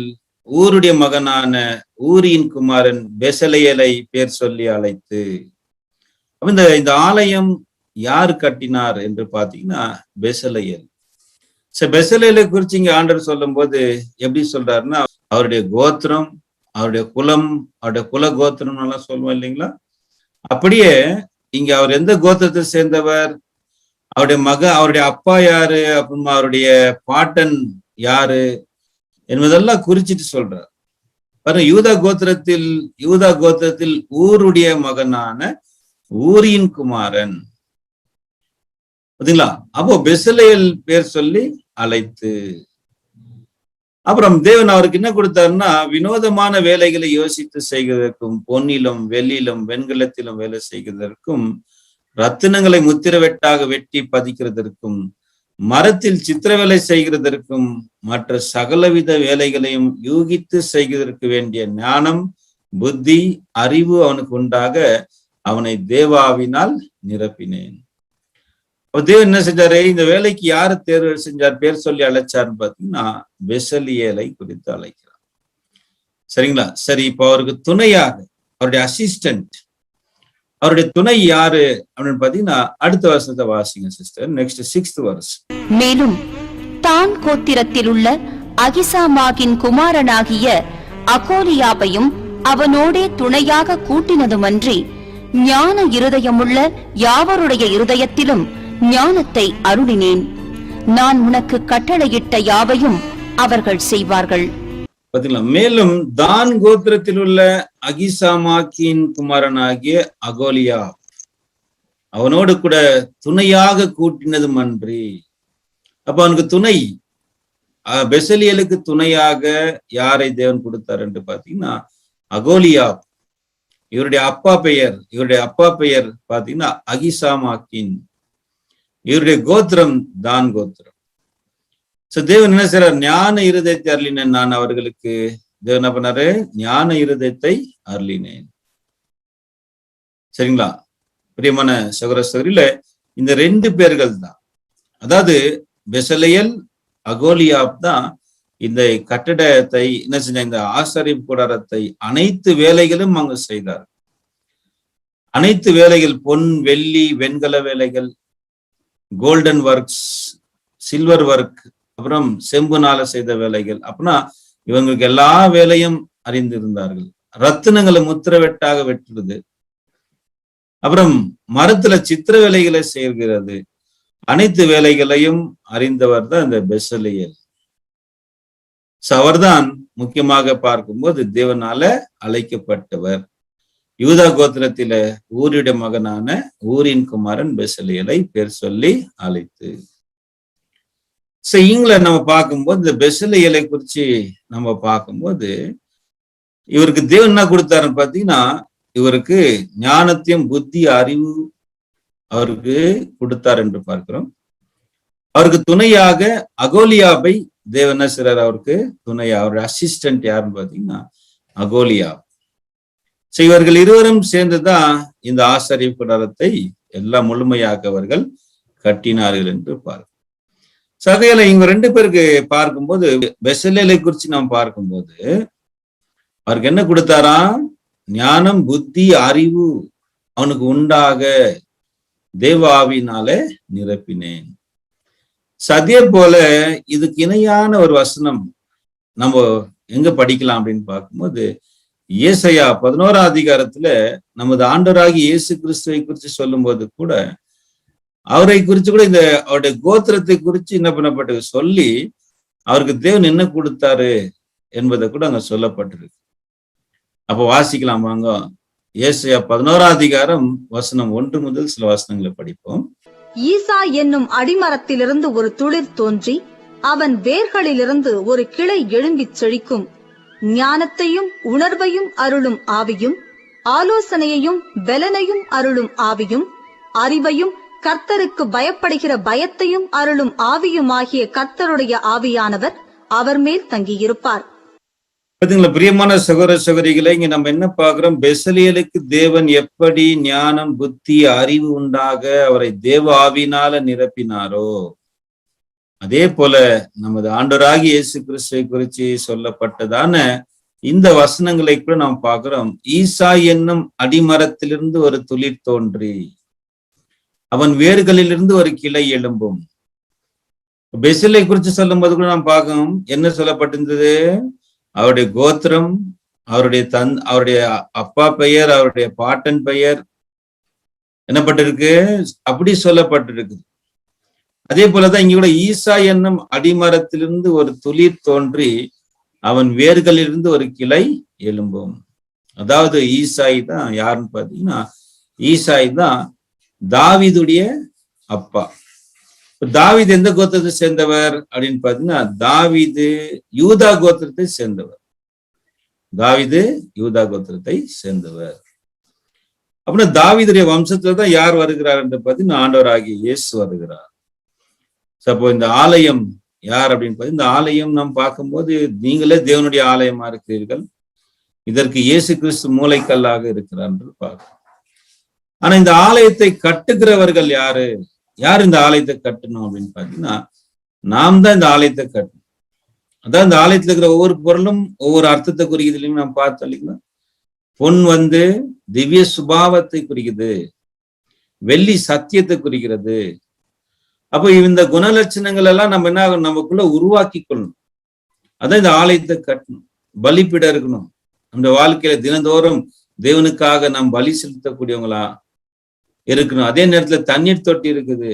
ஊருடைய மகனான ஊரியின் குமாரன் பெசலெயேலை பேர் சொல்லி அழைத்து. அப்ப இந்த ஆலயம் யார் கட்டினார் என்று பாத்தீங்கன்னா பெசலெயேல். பெசலெயேலை குறிச்சு இங்க ஆண்டவர் சொல்லும் போது எப்படி சொல்றாருன்னா, அவருடைய கோத்திரம், அவருடைய குலம், அவருடைய குல கோத்திரம் எல்லாம் சொல்லுவோம் இல்லைங்களா, அப்படியே இங்க அவர் எந்த கோத்திரத்தை சேர்ந்தவர், அவருடைய அப்பா யாரு, அப்புறமா அவருடைய பாட்டன் யாரு என்பதெல்லாம் குறிச்சிட்டு சொல்றார். பாருங்க, யூதா கோத்திரத்தில் ஊருடைய மகனான ஊரியின் குமாரன். பாத்தீங்களா? அப்போ பெசலெயேல் பேர் சொல்லி அழைத்து, அப்புறம் தேவன் அவருக்கு என்ன கொடுத்தாருன்னா, வினோதமான வேலைகளை யோசித்து செய்கிறதற்கும், பொன்னிலும் வெள்ளியிலும் வெண்கலத்திலும் வேலை செய்கிறதற்கும், ரத்தினங்களை முத்திரவெட்டாக வெட்டி பதிக்கிறதற்கும், மரத்தில் சித்திர வேலை செய்கிறதற்கும், மற்ற சகலவித வேலைகளையும் யூகித்து செய்கிறதற்கு வேண்டிய ஞானம், புத்தி, அறிவு அவனுக்கு உண்டாக அவனை தேவாவினால் நிரப்பினேன். தேவன் என்ன செஞ்சாரு, இந்த வேலைக்கு யாரு தேர்வு செஞ்சார், பேர் சொல்லி அழைச்சாருன்னு பாத்தீங்கன்னா பெசலெயேலை குறித்து அழைக்கிறார். சரிங்களா? சரி, இப்ப அவருக்கு துணையாக அவருடைய அசிஸ்டன்ட், அவருடைய துணை யாரு அப்படின்னு பாத்தீங்கன்னா அடுத்த வருஷத்தை வாசிங்க சிஸ்டர். Next 6th verse. மேலும் தான் கோத்திரத்தில் உள்ள அகிசாமாகின் குமாரனாகிய அகோலியாபையும் அவனோடே துணையாக கூட்டினதுமன்றி ஞான இருதயமுள்ள யாவருடைய இருதயத்திலும் ஞானத்தை அருளினேன். நான் உனக்கு கட்டளையிட்ட யாவையும் அவர்கள் செய்வார்கள். பாத்தீங்களா? மேலும் தான் கோத்திரத்தில் உள்ள அகிசாமாக்கின் குமாரனாகிய அகோலியா அவனோடு கூட துணையாக கூட்டினதும் அன்றி. அப்ப அவனுக்கு துணை, பெசலியலுக்கு துணையாக யாரை தேவன் கொடுத்தார் என்று பாத்தீங்கன்னா அகோலியா. இவருடைய அப்பா பெயர் பாத்தீங்கன்னா அகிசாமாக்கின். இவருடைய கோத்திரம் தான் கோத்திரம். தேவன் என்ன செய்றார்? ஞான இருதயத்தை அருளினேன் நான் அவர்களுக்கு. தேவன் என்ன பண்ணாரு? ஞான இருதயத்தை அருளினேன். சரிங்களா? பிரியமான சகோதர சகோதரியில இந்த 2 பேர்கள் தான், அதாவது பெசலெயல், அகோலியாப் தான் இந்த கட்டடத்தை என்ன செஞ்ச, இந்த ஆசாரிப்பு கூடாரத்தை அனைத்து வேலைகளும் அங்கு செய்தார். அனைத்து வேலைகள், பொன், வெள்ளி, வெண்கல வேலைகள், கோல்டன் ஒர்க்ஸ், சில்வர் ஒர்க், அப்புறம் செம்புனால செய்த வேலைகள். அப்படின்னா இவங்களுக்கு எல்லா வேலையும் அறிந்திருந்தார்கள். ரத்தினங்களை முத்திர வெட்டாக வெட்டுறது, அப்புறம் மரத்துல சித்திர வேலைகளை செய்கிறது, அனைத்து வேலைகளையும் அறிந்தவர் தான் இந்த பெசலெயல். அவர்தான் முக்கியமாக பார்க்கும்போது தேவனால அழைக்கப்பட்டவர். யூதா கோத்திரத்தில ஊருடைய மகனான ஊரின் குமாரன் பெசலெயலை பேர் சொல்லி அழைத்து. இங்களை நம்ம பார்க்கும்போது இந்த பெசலெயலை குறிச்சு நம்ம பார்க்கும்போது இவருக்கு தேவன் என்ன கொடுத்தாருன்னு பாத்தீங்கன்னா இவருக்கு ஞானத்தையும் புத்தி அறிவு அவருக்கு கொடுத்தார் என்று பார்க்கிறோம். அவருக்கு துணையாக அகோலியாபை தேவன் என்ன செய்றார்? அவருக்கு துணையா, அவருடைய அசிஸ்டன்ட் யாருன்னு பாத்தீங்கன்னா அகோலியா. இவர்கள் இருவரும் சேர்ந்துதான் இந்த ஆசாரிய கூடாரத்தை எல்லாம் முழுமையாக அவர்கள் கட்டினார்கள் என்று பார்க்கிறோம். சகையில இவங்க 2 பேருக்கு பார்க்கும்போது பெசலெயலை குறிச்சு நாம் பார்க்கும்போது அவருக்கு என்ன கொடுத்தாரா? ஞானம் புத்தி அறிவு அவனுக்கு உண்டாக தேவ ஆவியினால நிரப்பினேன். அதே போல இதுக்கு இணையான ஒரு வசனம் நம்ம எங்க படிக்கலாம் அப்படின்னு பார்க்கும்போது ஏசாயா 11ஆம் அதிகாரத்துல நமது ஆண்டவராகிய இயேசு கிறிஸ்துவை குறித்து சொல்லும் போது கூட அவரை குறிச்சு கூட இந்த அவருடைய கோத்திரத்தை குறிச்சு என்ன பண்ணப்பட்டது சொல்லி அவருக்கு தேவன் என்ன கொடுத்தாரு என்பதை கூட அங்க சொல்லப்பட்டிருக்கு. அப்ப வாசிக்கலாம் வாங்க. ஏசாயா 11ஆம் அதிகாரம் வசனம் 1 முதல் சில வசனங்களை படிப்போம். ஈசா என்னும் அடிமரத்திலிருந்து ஒரு துளிர் தோன்றி அவன் வேர்களிலிருந்து ஒரு கிளை எழும்பிச் செழிக்கும். ஞானத்தையும் உணர்வையும் அருளும் ஆவியும், ஆலோசனையையும் பெலனையும் அருளும் ஆவியும், அறிவையும் கர்த்தருக்கு பயப்படுகிற பயத்தையும் அருளும் ஆவியுமாகிய கர்த்தருடைய ஆவியானவர் அவர் மேல் தங்கியிருப்பார். பாத்தீங்களா? பிரியமான சகோதர சகோதரிகளை, இங்க நம்ம என்ன பார்க்கிறோம்? பெசலெயலுக்கு தேவன் எப்படி ஞானம் புத்தி அறிவு உண்டாக அவரை தேவ ஆவியினால நிரப்பினாரோ அதே போல நமது ஆண்டவராகிய இயேசு கிறிஸ்துவை குறித்து சொல்லப்பட்டதான இந்த வசனங்களை கூட நாம் பார்க்கிறோம். ஈசா என்னும் அடிமரத்திலிருந்து ஒரு துளிர் தோன்றி அவன் வேர்களிலிருந்து ஒரு கிளை எழும்பும். பெசலை குறித்து சொல்லும் போது கூட நாம் பார்க்கணும். என்ன சொல்லப்பட்டிருந்தது? அவருடைய கோத்திரம், அவருடைய அப்பா பெயர், அவருடைய பாட்டன் பெயர் என்னப்பட்டிருக்கு, அப்படி சொல்லப்பட்டிருக்கு. அதே போலதான் இங்க கூட ஈசா என்னும் அடிமரத்திலிருந்து ஒரு துளிர் தோன்றி அவன் வேர்களிலிருந்து ஒரு கிளை எழும்பும். அதாவது ஈசாய் தான் யாருன்னு பாத்தீங்கன்னா, ஈசாய் தான் தாவீதுடைய அப்பா. தாவீது எந்த கோத்திரத்தை சேர்ந்தவர் அப்படின்னு பாத்தீங்கன்னா, தாவீது யூதா கோத்திரத்தை சேர்ந்தவர். தாவீது யூதா கோத்திரத்தை சேர்ந்தவர். அப்படின்னா தாவீதுடைய வம்சத்துல தான் யார் வருகிறார் என்று பாத்தீங்கன்னா, ஆண்டவராகிய இயேசு வருகிறார். அப்போ இந்த ஆலயம் யார் அப்படின்னு பாத்தீங்கன்னா, இந்த ஆலயம் நாம் பார்க்கும்போது நீங்களே தேவனுடைய ஆலயமா இருக்கிறீர்கள், இதற்கு இயேசு கிறிஸ்து மூளைக்கல்லாக இருக்கிறார் என்று பார்க்கிறோம். ஆனா இந்த ஆலயத்தை கட்டுகிறவர்கள் யாரு? யார் இந்த ஆலயத்தை கட்டணும் அப்படின்னு பாத்தீங்கன்னா, நாம் தான் இந்த ஆலயத்தை கட்டணும். அதான் இந்த ஆலயத்துல இருக்கிற ஒவ்வொரு பொருளும் ஒவ்வொரு அர்த்தத்தை குறிக்கிறதுலையும் நாம் பார்த்தோம் இல்லைங்களா? பொன் வந்து திவ்ய சுபாவத்தை குறிக்குது, வெள்ளி சத்தியத்தை குறிக்கிறது. அப்ப இந்த குணலட்சணங்கள் எல்லாம் நம்ம என்ன ஆகணும், நமக்குள்ள உருவாக்கி கொள்ளணும். அதான் இந்த ஆலயத்தை கட்டணும், பலிப்பிட இருக்கணும். நம்ம வாழ்க்கையில தினந்தோறும் தேவனுக்காக நாம் பலி செலுத்தக்கூடியவங்களா இருக்கணும். அதே நேரத்துல தண்ணீர் தொட்டி இருக்குது.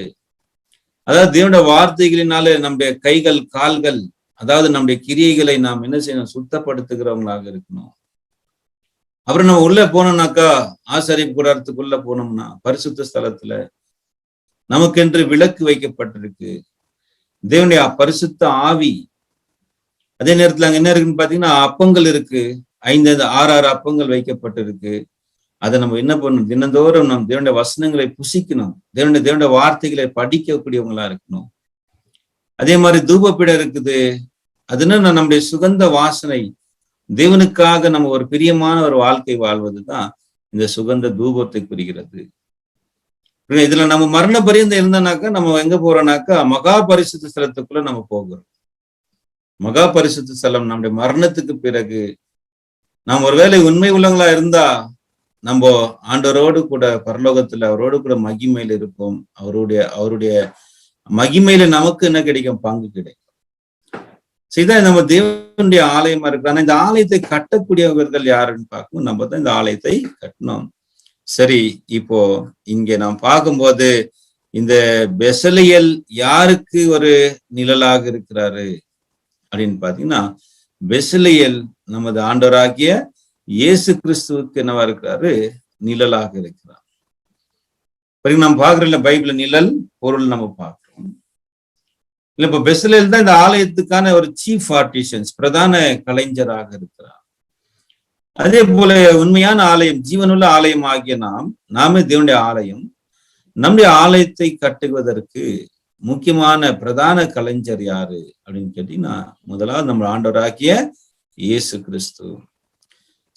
அதாவது தேவனுடைய வார்த்தைகளினால நம்முடைய கைகள் கால்கள், அதாவது நம்முடைய கிரியைகளை நாம் என்ன செய்யணும், சுத்தப்படுத்துகிறவங்களாக இருக்கணும். அப்புறம் நம்ம உள்ள போனோம்னாக்கா, ஆசாரிப்பு கூடாரத்துக்குள்ள போனோம்னா பரிசுத்த ஸ்தலத்துல நமக்கென்று விளக்கு வைக்கப்பட்டிருக்கு, தேவனுடைய பரிசுத்த ஆவி. அதே நேரத்துல அங்க என்ன இருக்குன்னு பாத்தீங்கன்னா, அப்பங்கள் இருக்கு, 5-6 அப்பங்கள் வைக்கப்பட்டிருக்கு. அதை நம்ம என்ன பண்ணணும், தினந்தோறும் நம்ம தேவனுடைய வசனங்களை புசிக்கணும், தேவனுடைய வார்த்தைகளை படிக்கக்கூடியவங்களா இருக்கணும். அதே மாதிரி தூபப்பீடம் இருக்குது. அதுன்னு நம்முடைய சுகந்த வாசனை, தேவனுக்காக நம்ம ஒரு பிரியமான ஒரு வாழ்க்கை வாழ்வதுதான் இந்த சுகந்த தூபத்தை குறிக்கிறது. இதுல நம்ம மரண பரியந்தம் இருந்தோம்னாக்கா நம்ம எங்க போறோம்னாக்கா மகா பரிசுத்த ஸ்தலத்துக்குள்ள நம்ம போகிறோம். மகா பரிசுத்த ஸ்தலம் நம்முடைய மரணத்துக்கு பிறகு நாம் ஒருவேளை உண்மை உள்ளவங்களா இருந்தா நம்ம ஆண்டவரோடு கூட பரலோகத்துல அவரோடு கூட மகிமையில இருப்போம். அவருடைய மகிமையில நமக்கு என்ன கிடைக்கும், பங்கு கிடைக்கும். சரிதான், நம்ம தேவனுடைய ஆலயமா இருக்கு. ஆனா இந்த ஆலயத்தை கட்டக்கூடியவர்கள் யாருன்னு பார்க்கணும், நம்ம தான் இந்த ஆலயத்தை கட்டணும். சரி, இப்போ இங்க நாம் பார்க்கும்போது இந்த பெசலியல் யாருக்கு ஒரு நிழலாக இருக்கிறாரு அப்படின்னு பாத்தீங்கன்னா, பெசலியல் நமது ஆண்டவராகிய இயேசு கிறிஸ்துவுக்கு என்னவா இருக்கிறாரு, நிழலாக இருக்கிறார். நாம் பார்க்கிறோம் பைபிள்ல நிழல் பொருள் நம்ம பார்க்கிறோம் இல்ல. இப்ப பெசலியல் தான் இந்த ஆலயத்துக்கான ஒரு சீஃப் ஆர்டிஷன்ஸ், பிரதான கலைஞராக இருக்கிறார். அதே போல உண்மையான ஆலயம், ஜீவனுள்ள ஆலயம் ஆகிய நாமே தேவனுடைய ஆலயம். நம்முடைய ஆலயத்தை கட்டுவதற்கு முக்கியமான பிரதான கலைஞர் யாரு அப்படின்னு கேட்டீங்கன்னா, முதலாவது நம்ம ஆண்டவராகிய இயேசு கிறிஸ்து.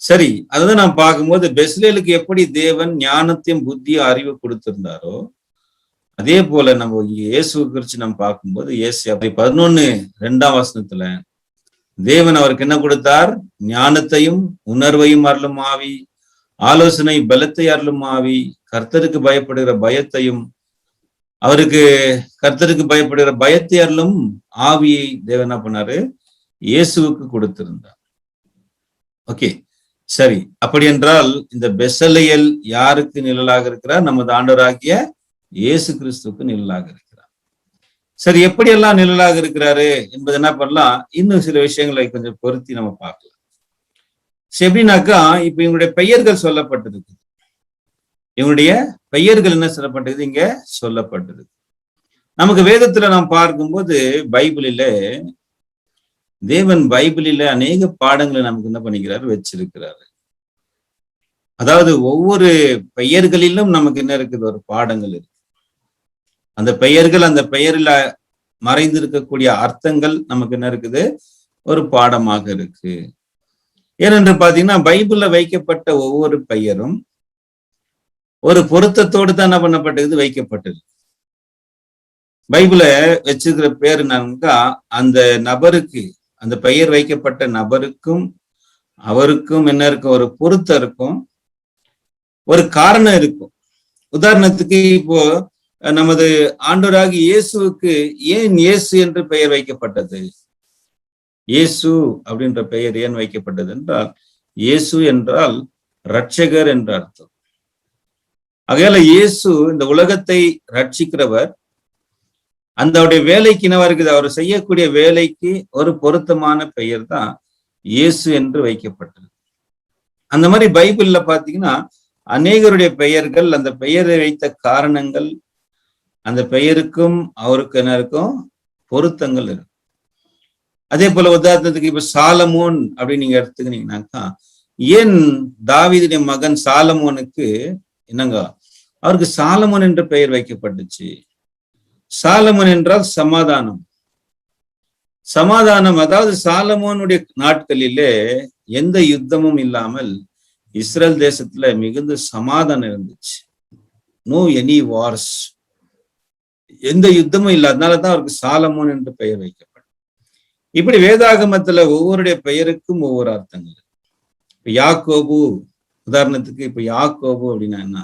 சரி, அதான் நாம் பார்க்கும்போது பெஸ்லேலுக்கு எப்படி தேவன் ஞானத்தையும் புத்தியும் அறிவு கொடுத்திருந்தாரோ, அதே போல நம்ம இயேசு குறிச்சு நம்ம பார்க்கும்போது ஏசாயா 11:2 தேவன் அவருக்கு என்ன கொடுத்தார், ஞானத்தையும் உணர்வையும் அருளும் ஆவி, ஆலோசனை பலத்தை அருளும் ஆவி, கர்த்தருக்கு பயப்படுகிற பயத்தையும், அவருக்கு கர்த்தருக்கு பயப்படுகிற பயத்தை அருளும் ஆவியை தேவன் என்ன பண்ணாரு, இயேசுவுக்கு கொடுத்திருந்தார். ஓகே, சரி. அப்படி என்றால் இந்த பெசலியல் யாருக்கு நிழலாக இருக்கிறார், நமது ஆண்டவராகிய இயேசு கிறிஸ்துவுக்கு நிழலாக இருக்கிறார். சரி, எப்படியெல்லாம் நிழலாக இருக்கிறாரு என்பது என்ன பண்ணலாம், இன்னும் சில விஷயங்களை கொஞ்சம் பொருத்தி நம்ம பார்க்கலாம். எப்படின்னாக்கா, இப்ப இவங்களுடைய பெயர்கள் சொல்லப்பட்டிருக்கு. இவங்களுடைய பெயர்கள் என்ன சொல்லப்பட்டது, இங்க சொல்லப்பட்டது. நமக்கு வேதத்துல நாம் பார்க்கும்போது பைபிளில தேவன் பைபிளில அநேக பாடங்களை நமக்கு என்ன பண்ணிக்கிறாரு, வச்சிருக்கிறாரு. அதாவது ஒவ்வொரு பெயர்களிலும் நமக்கு என்ன இருக்குது, ஒரு பாடங்கள் இருக்கு. அந்த பெயர்கள், அந்த பெயரில் மறைந்திருக்கக்கூடிய அர்த்தங்கள் நமக்கு என்ன இருக்குது, ஒரு பாடமாக இருக்கு. ஏனென்று பாத்தீங்கன்னா, பைபிள்ல வைக்கப்பட்ட ஒவ்வொரு பெயரும் ஒரு பொருத்தத்தோடு தான் என்ன பண்ணப்பட்டது, வைக்கப்பட்டது. பைபிள வச்சிருக்கிற பேர் என்னன்னா, அந்த நபருக்கு, அந்த பெயர் வைக்கப்பட்ட நபருக்கும் அவருக்கும் என்ன இருக்கும், ஒரு பொருத்தம் இருக்கும், ஒரு காரணம் இருக்கும். உதாரணத்துக்கு இப்போ நமது ஆண்டவராகிய இயேசுவுக்கு ஏன் இயேசு என்று பெயர் வைக்கப்பட்டது, இயேசு அப்படின்ற பெயர் ஏன் வைக்கப்பட்டது என்றால், இயேசு என்றால் இரட்சகர் என்ற அர்த்தம். ஆகையால இயேசு இந்த உலகத்தை ரட்சிக்கிறவர். அந்த அவருடைய வேலைக்கு என்னவா இருக்குது, அவர் செய்யக்கூடிய வேலைக்கு ஒரு பொருத்தமான பெயர் தான் இயேசு என்று வைக்கப்பட்டது. அந்த மாதிரி பைபிள்ல பாத்தீங்கன்னா அநேகருடைய பெயர்கள், அந்த பெயரை வைத்த காரணங்கள், அந்த பெயருக்கும் அவருக்கு என்ன இருக்கும், பொருத்தங்கள் இருக்கும். அதே போல உதாரணத்துக்கு இப்ப சாலமோன் அப்படின்னு நீங்க எடுத்துக்கிட்டீங்கன்னாக்கா, ஏன் தாவீதுடைய மகன் சாலமோனுக்கு என்னங்க அவருக்கு சாலமோன் என்ற பெயர் வைக்கப்பட்டுச்சு. சாலமோன் என்றால் சமாதானம். சமாதானம், அதாவது சாலமோனுடைய நாட்களிலே எந்த யுத்தமும் இல்லாமல் இஸ்ரேல் தேசத்துல மிகுந்த சமாதானம் இருந்துச்சு. நோ எனி வார்ஸ், எந்த யுத்தமும் இல்லை. அதனாலதான் அவருக்கு சாலமோன் என்று பெயர் வைக்கப்படும். இப்படி வேதாகமத்துல ஒவ்வொருடைய பெயருக்கும் ஒவ்வொரு அர்த்தங்கள். யாக்கோபு உதாரணத்துக்கு இப்ப யாக்கோபு அப்படின்னா என்ன?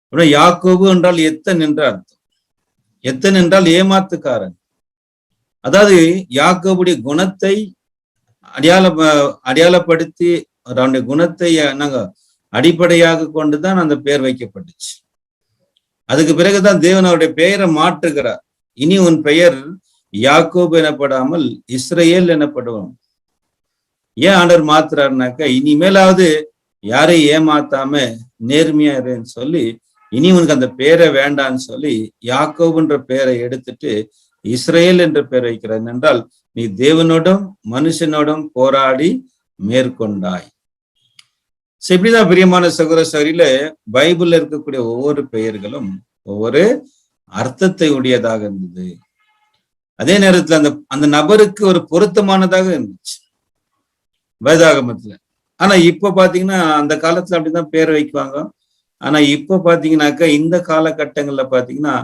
அப்படின்னா யாக்கோபு என்றால் எத்தன் என்ற அர்த்தம். எத்தன் என்றால் ஏமாத்துக்காரன். அதாவது யாக்கோபுடைய குணத்தை அடையாளப்படுத்தி அவருடைய குணத்தை அடிப்படையாக கொண்டுதான் அந்த பெயர் வைக்கப்பட்டுச்சு. அதுக்கு பிறகுதான் தேவன் அவருடைய பெயரை மாற்றுகிறார். இனி உன் பெயர் யாக்கோபு எனப்படாமல் இஸ்ரவேல் எனப்படுவோம். ஏன் ஆண்டவர் மாத்துறாருனாக்கா, இனிமேலாவது யாரையும் ஏமாத்தாம நேர்மையா இருன்னு சொல்லி, இனி உனக்கு அந்த பேரை வேண்டான்னு சொல்லி யாக்கோபுன்ற பெயரை எடுத்துட்டு இஸ்ரவேல் என்ற பெயர் வைக்கிறார். என்றால் நீ தேவனோடும் மனுஷனோடும் போராடி மேற்கொண்டாய். இப்படிதான் பிரியமான சகோதர சகோதரியில பைபிள்ல இருக்கக்கூடிய ஒவ்வொரு பெயர்களும் ஒவ்வொரு அர்த்தத்தை உடையதாக இருந்தது. அதே நேரத்துல அந்த நபருக்கு ஒரு பொருத்தமானதாக இருந்துச்சு வேதாகமத்துல. ஆனா இப்ப பாத்தீங்கன்னா அந்த காலத்துல அப்படிதான் பேர் வைக்குவாங்க. ஆனா இப்ப பாத்தீங்கன்னாக்கா இந்த காலகட்டங்கள்ல பாத்தீங்கன்னா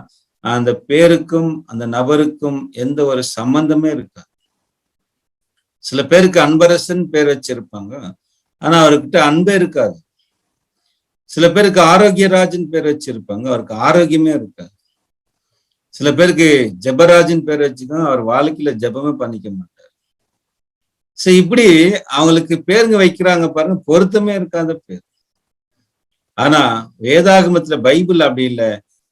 அந்த பேருக்கும் அந்த நபருக்கும் எந்த ஒரு சம்பந்தமே இருக்காது. சில பேருக்கு அன்பரசன் பேர் வச்சிருப்பாங்க, ஆனா அவர்கிட்ட அன்பே இருக்காது. சில பேருக்கு ஆரோக்கியராஜன் பேர் வச்சிருப்பாங்க, அவருக்கு ஆரோக்கியமே இருக்காது. சில பேருக்கு ஜெபராஜன் பேர் வச்சுக்கோங்க, அவர் வாழ்க்கையில ஜெபமே பண்ணிக்க மாட்டார். இப்படி அவங்களுக்கு பேருங்க வைக்கிறாங்க பாருங்க, பொருத்தமே இருக்காத பேர். ஆனா வேதாகமத்துல பைபிள் அப்படி இல்லை.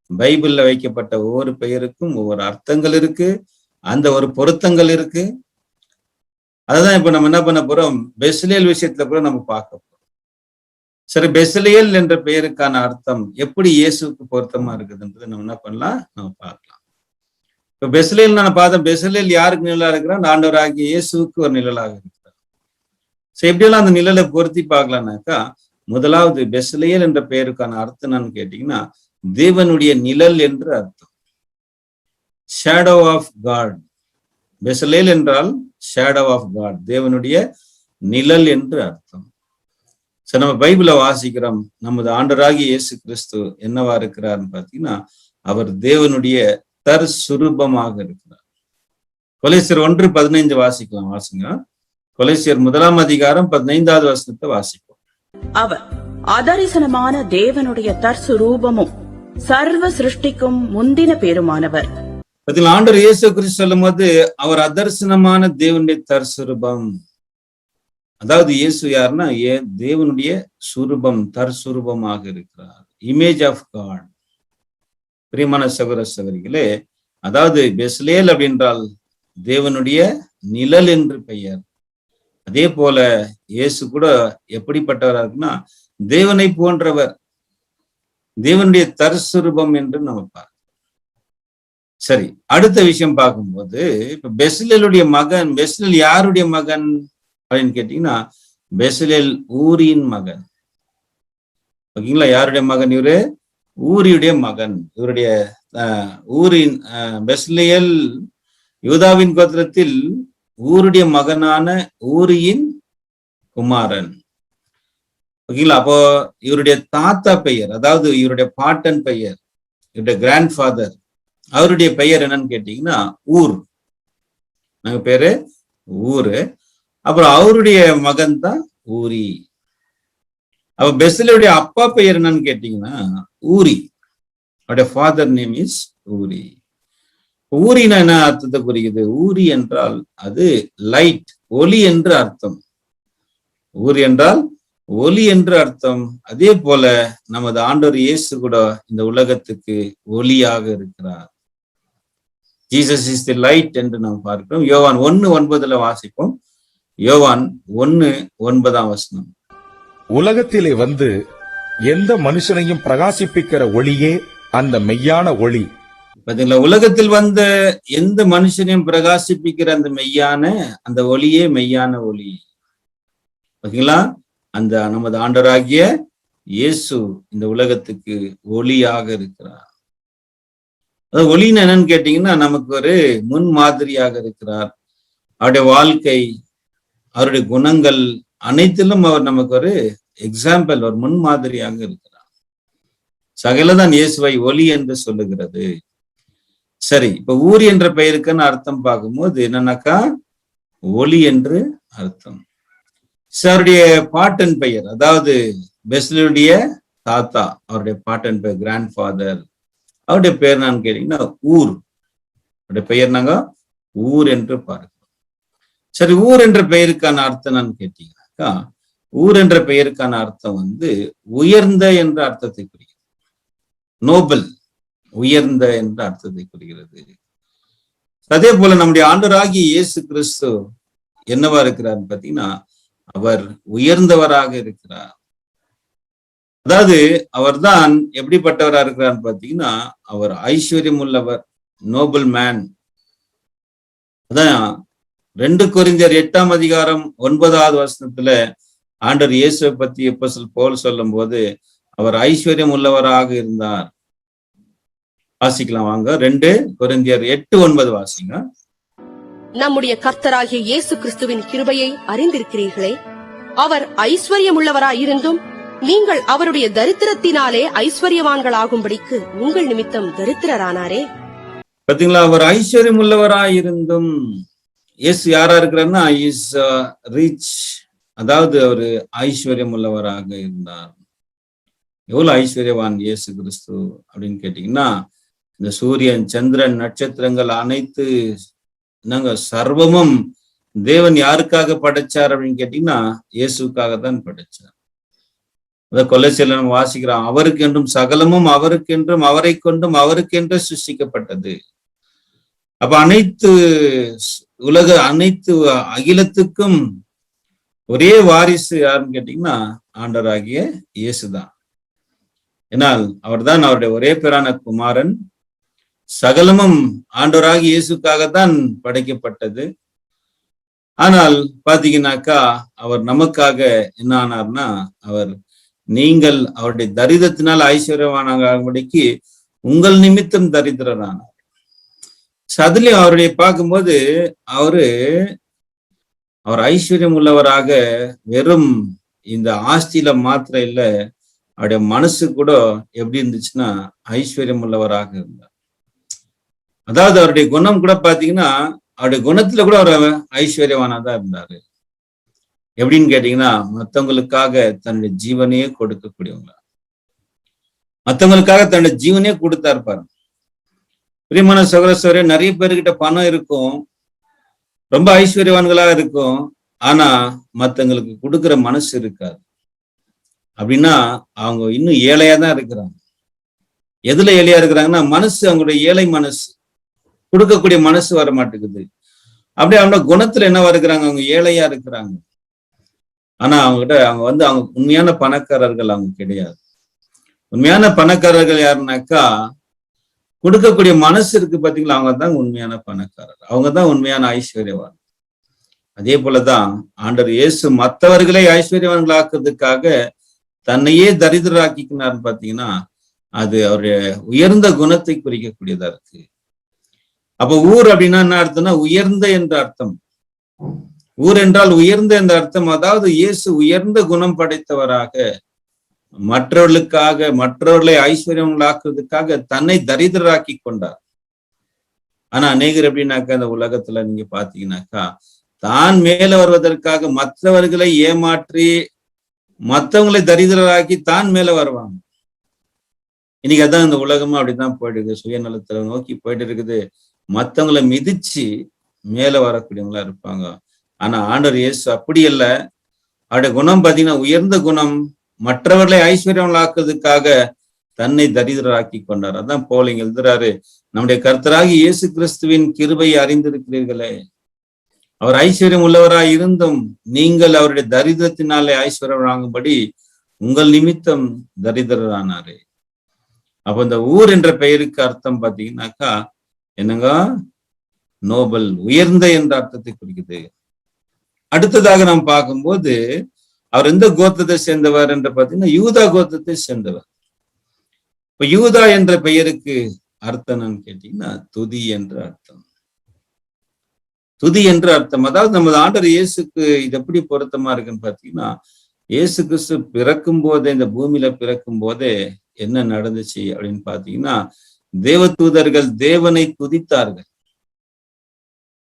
பைபிள்ல வைக்கப்பட்ட ஒவ்வொரு பெயருக்கும் ஒவ்வொரு அர்த்தங்கள் இருக்கு, அந்த ஒரு பொருத்தங்கள் இருக்கு. அதுதான் இப்ப நம்ம என்ன பண்ண போறோம், பெஸ்லேல் விஷயத்துல கூட நம்ம பார்க்க போறோம். சரி, பெஸ்லேல் என்ற பெயருக்கான அர்த்தம் எப்படி இயேசுக்கு பொருத்தமா இருக்குதுன்றது நம்ம என்ன பண்ணலாம், நம்ம பார்க்கலாம். இப்ப பெஸ்லேல் நான் பார்த்தேன், பெஸ்லேல் யாருக்கு நிழலா இருக்கிறான்? ஆண்டவராகிய இயேசுக்கு ஒரு நிழலாக இருக்கிறார். எப்படியெல்லாம் அந்த நிழலை பொருத்தி பார்க்கலாம்னாக்கா, முதலாவது பெஸ்லேல் என்ற பெயருக்கான அர்த்தம் என்னன்னு கேட்டீங்கன்னா, தேவனுடைய நிழல் என்று அர்த்தம். Shadow of God. பெஸ்லேல் என்றால் ஷேடோ ஆஃப் காட், தேவனுடைய நிழல் என்று அர்த்தம். சரி, நம்ம பைபிள வாசிக்கிறோம், நமது ஆண்டவராகிய இயேசு கிறிஸ்து என்னவா இருக்கிறார்னு பார்த்தீங்கன்னா, அவர் தேவனுடைய தற்சுரூபமாக இருக்கிறார். கொலோசியர் 1:15 வாசிக்கலாம், வாசிங்க. கொலோசியர் 1:15 வசனத்தை வாசிப்போம். அவர் அதரிசனமான தேவனுடைய தற்சுரூபமும் சர்வ சிருஷ்டிக்கும் முந்தின பேருமானவர். ஆண்டவர் இயேசு கிறிஸ்து சொல்லும் போது அவர் அதர்சனமான தேவனுடைய தற்சுரூபம். அதாவது இயேசு யாருன்னா தேவனுடைய சுரூபம், தற்சுரூபமாக இருக்கிறார். Image of God. பிரியமான சகோதர சகோதரிகளே, அதாவது பெஸ்லேல் அப்படின்றால் தேவனுடைய நிழல் என்று பெயர். அதே போல இயேசு கூட எப்படிப்பட்டவரா இருக்குன்னா, தேவனை போன்றவர், தேவனுடைய தற்சுரூபம் என்று நம்ம பார்க்கிறோம். சரி, அடுத்த விஷயம் பார்க்கும்போது, இப்ப பெஸ்லேலுடைய மகன், பெஸ்லேல் யாருடைய மகன் அப்படின்னு கேட்டீங்கன்னா, பெஸ்லேல் ஊரியின் மகன். ஓகேங்களா? யாருடைய மகன் இவரு? ஊரியுடைய மகன். இவருடைய ஊரின் பெஸ்லேல் யூதாவின் கோத்திரத்தில் ஊருடைய மகனான ஊரியின் குமாரன். ஓகேங்களா? அப்போ இவருடைய தாத்தா பெயர், அதாவது இவருடைய பாட்டன் பெயர், இவருடைய கிராண்ட் ஃபாதர், அவருடைய பெயர் என்னன்னு கேட்டீங்கன்னா ஊர். நாங்க பேரு ஊரு. அப்புறம் அவருடைய மகன் தான் ஊரி. அப்ப பெஸ்லேலுடைய அப்பா பெயர் என்னன்னு கேட்டீங்கன்னா ஊரி. அவருடைய ஃபாதர் நேம் இஸ் ஊரி. ஊரினா என்ன அர்த்தத்தை குறிக்குது? ஊரி என்றால் அது லைட், ஒளி என்று அர்த்தம். ஊரி என்றால் ஒளி என்று அர்த்தம். அதே போல நமது ஆண்டவர் இயேசு கூட இந்த உலகத்துக்கு ஒளியாக இருக்கிறார். ஜீசஸ் இஸ் தி லைட் என்று நாம் பார்க்கிறோம். யோவான் 1:9 வாசிப்போம். யோவான் 1:9 உலகத்திலே வந்து எந்த மனுஷனையும் பிரகாசிப்பிக்கிற ஒளியே அந்த மெய்யான ஒளி. பாத்தீங்களா? உலகத்தில் வந்த எந்த மனுஷனையும் பிரகாசிப்பிக்கிற அந்த மெய்யான அந்த ஒளியே மெய்யான ஒளி. பாத்தீங்களா? அந்த நமது ஆண்டவராகிய இயேசு இந்த உலகத்துக்கு ஒளியாக இருக்கிறார். அது ஒளின்னு என்னன்னு கேட்டீங்கன்னா, நமக்கு ஒரு முன் மாதிரியாக இருக்கிறார். அவருடைய வாழ்க்கை, அவருடைய குணங்கள் அனைத்திலும் அவர் நமக்கு ஒரு எக்ஸாம்பிள், ஒரு முன் மாதிரியாக இருக்கிறார். சகலதான் இயேசுவை ஒளி என்று சொல்லுகிறது. சரி, இப்ப ஊர் என்ற பெயருக்குன்னு அர்த்தம் பார்க்கும்போது என்னன்னாக்கா ஒளி என்று அர்த்தம். அவருடைய பாட்டன் பெயர், அதாவது பெஸ்லுடைய தாத்தா, அவருடைய பாட்டன் பேர் கிராண்ட் ஃபாதர். அவருடைய பேர் என்னன்னு கேட்டீங்கன்னா ஊர். அவருடைய பெயர் நாங்க ஊர் என்று பார்க்கிறோம். சரி, ஊர் என்ற பெயருக்கான அர்த்தம் என்னன்னு கேட்டீங்கன்னாக்கா, ஊர் என்ற பெயருக்கான அர்த்தம் உயர்ந்த என்ற அர்த்தத்தை குறிக்கிறது. நோபல், உயர்ந்த என்ற அர்த்தத்தை குறிக்கிறது. அதே போல நம்முடைய ஆண்டவராகிய இயேசு கிறிஸ்து என்னவா இருக்கிறார் பாத்தீங்கன்னா, அவர் உயர்ந்தவராக இருக்கிறார். அதாவது அவர்தான் எப்படிப்பட்டவரா இருக்கிறார் பாத்தீங்கன்னா, அவர் ஐஸ்வர்யம் உள்ளவர், நோபல் மேன். அதான் 2 கொரிந்தியர் 8ஆம் அதிகாரம் 9வது வசனத்துல ஆண்டவர் இயேசுவை பத்தி அப்போஸ்தலன் பவுல் சொல்லும் போது அவர் ஐஸ்வர்யம் உள்ளவராக இருந்தார். வாசிக்கலாம் வாங்க, 2 கொரிந்தியர் 8:9 வாசிங்க. நம்முடைய கர்த்தராகிய இயேசு கிறிஸ்துவின் கிருபையை அறிந்திருக்கிறீர்களே, அவர் ஐஸ்வர்யம் உள்ளவராயிருந்தும் நீங்கள் அவருடைய தரித்திரத்தினாலே ஐஸ்வர்யவான்களாகும்படிக்கு உங்கள் நிமித்தம் தரித்திரரானாரே. பாத்தீங்களா, அவர் ஐஸ்வர்யம் உள்ளவராயிருந்தும். இயேசு யாரா இருக்கிறார்னா இஸ் ரிச், அதாவது அவரு ஐஸ்வர்யம் உள்ளவராக இருந்தார். எவ்வளவு ஐஸ்வர்யவான் இயேசு கிறிஸ்து அப்படின்னு கேட்டீங்கன்னா, இந்த சூரியன், சந்திரன், நட்சத்திரங்கள் அனைத்து சர்வமும் தேவன் யாருக்காக படைச்சார் அப்படின்னு கேட்டீங்கன்னா இயேசுக்காகத்தான் படைச்சார். அத கொலைசில நம்ம வாசிக்கிறோம், அவருக்கென்றும் சகலமும் அவருக்கென்றும் அவரை கொண்டும் அவருக்கென்று சிருஷ்டிக்கப்பட்டது. அப்ப அனைத்து அனைத்து அகிலத்துக்கும் ஒரே வாரிசு யாருன்னு கேட்டீங்கன்னா ஆண்டவராகிய இயேசுதான். ஏனால் அவர்தான் அவருடைய ஒரே பேரான குமாரன். சகலமும் ஆண்டவராகிய இயேசுக்காகத்தான் படைக்கப்பட்டது. ஆனால் பாத்தீங்கன்னாக்கா அவர் நமக்காக என்ன ஆனார்னா, நீங்கள் அவருடைய தரித்திரத்தினால் ஐஸ்வர்யவானாகும்படிக்கு உங்கள் நிமித்தம் தரித்திரரானார். அதுலயும் அவருடைய பார்க்கும்போது அவர் ஐஸ்வர்யம் உள்ளவராக வெறும் இந்த ஆஸ்தியில மாத்திரம் இல்ல, அவருடைய மனசு கூட எப்படி இருந்துச்சுன்னா ஐஸ்வர்யம் உள்ளவராக இருந்தார். அதாவது அவருடைய குணம் கூட பாத்தீங்கன்னா, அவருடைய குணத்துல கூட அவர் ஐஸ்வர்யவானாதான் இருந்தாரு. எப்படின்னு கேட்டீங்கன்னா, மத்தவங்களுக்காக தன்னுடைய ஜீவனையே கொடுக்கக்கூடியவங்களா, மத்தவங்களுக்காக தன்னுடைய ஜீவனையே கொடுத்தா இருப்பாரு. பிரியமான சகோதரரே, நிறைய பேர்கிட்ட பணம் இருக்கும், ரொம்ப ஐஸ்வர்யவான்களா இருக்கும், ஆனா மத்தவங்களுக்கு கொடுக்குற மனசு இருக்காது. அப்படின்னா அவங்க இன்னும் ஏழையா தான் இருக்கிறாங்க. எதுல ஏழையா இருக்கிறாங்கன்னா, மனசு, அவங்களுடைய ஏழை மனசு, கொடுக்கக்கூடிய மனசு வர மாட்டேங்குது. அப்படியே அவங்க குணத்துல என்னவா இருக்கிறாங்க, அவங்க ஏழையா இருக்கிறாங்க. ஆனா அவங்க அவங்க உண்மையான பணக்காரர்கள் அவங்க கிடையாது. உண்மையான பணக்காரர்கள் யாருனாக்கா, கொடுக்கக்கூடிய மனசு இருக்கு பாத்தீங்களா, அவங்க தான் உண்மையான பணக்காரர், அவங்க தான் உண்மையான ஐஸ்வர்யவான். அதே போலதான் ஆண்டவர் இயேசு மற்றவர்களை ஐஸ்வர்யவான்கள் ஆக்குறதுக்காக தன்னையே தரித்திரராக்கினார்னு பாத்தீங்கன்னா, அது அவருடைய உயர்ந்த குணத்தை குறிக்கக்கூடியதா இருக்கு. அப்ப ஊர் அப்படின்னா என்ன அர்த்தம்னா, உயர்ந்த என்ற அர்த்தம். ஊர் என்றால் உயர்ந்த என்ற அர்த்தம். அதாவது இயேசு உயர்ந்த குணம் படைத்தவராக மற்றவர்களை ஐஸ்வர்யங்களாக்குறதுக்காக தன்னை தரித்திரராக்கி கொண்டார். ஆனா அநேகர் எப்படின்னாக்கா, இந்த உலகத்துல நீங்க பாத்தீங்கன்னாக்கா, தான் மேல வருவதற்காக மற்றவர்களை ஏமாற்றி மற்றவங்களை தரித்திரராக்கி தான் மேல வருவாங்க. இன்னைக்கு அதான் இந்த உலகமும் அப்படிதான் போயிட்டு இருக்கு, சுயநலத்தை நோக்கி போயிட்டு இருக்குது. மற்றவங்களை மிதிச்சு மேல வரக்கூடியவங்களா இருப்பாங்க. ஆனா ஆண்டவர் இயேசு அப்படி இல்லை. அவருடைய குணம் பாத்தீங்கன்னா உயர்ந்த குணம், மற்றவர்களை ஐஸ்வர்யங்களாக்குறதுக்காக தன்னை தரித்திரராக்கி கொண்டார். அதான் பவுல் இங்க எழுதுறாரு, நம்முடைய கர்த்தராகிய இயேசு கிறிஸ்துவின் கிருபையை அறிந்திருக்கிறீர்களே, அவர் ஐஸ்வர்யம் உள்ளவராய் இருந்தும் நீங்கள் அவருடைய தரித்திரத்தினாலே ஐஸ்வர்யம் வாங்கும்படி உங்கள் நிமித்தம் தரித்திரரானாரே. அப்ப இந்த ஊர் என்ற பெயருக்கு அர்த்தம் பாத்தீங்கன்னாக்கா என்னங்க, நோபல், உயர்ந்த என்ற அர்த்தத்தை குறிக்குது. அடுத்ததாக நாம் பார்க்கும்போது அவர் எந்த கோத்திரத்தை சேர்ந்தவர் என்று பார்த்தீங்கன்னா யூதா கோத்திரத்தை சேர்ந்தவர். இப்ப யூதா என்ற பெயருக்கு அர்த்தம் என்னன்னு கேட்டீங்கன்னா துதி என்ற அர்த்தம். துதி என்ற அர்த்தம். அதாவது நமது ஆண்டவர் இயேசுக்கு இது எப்படி பொருத்தமா இருக்குன்னு பாத்தீங்கன்னா, இயேசு கிறிஸ்து பிறக்கும் போதே, இந்த பூமியில பிறக்கும் போதே என்ன நடந்துச்சு அப்படின்னு பாத்தீங்கன்னா, தேவதூதர்கள் தேவனை துதித்தார்கள்.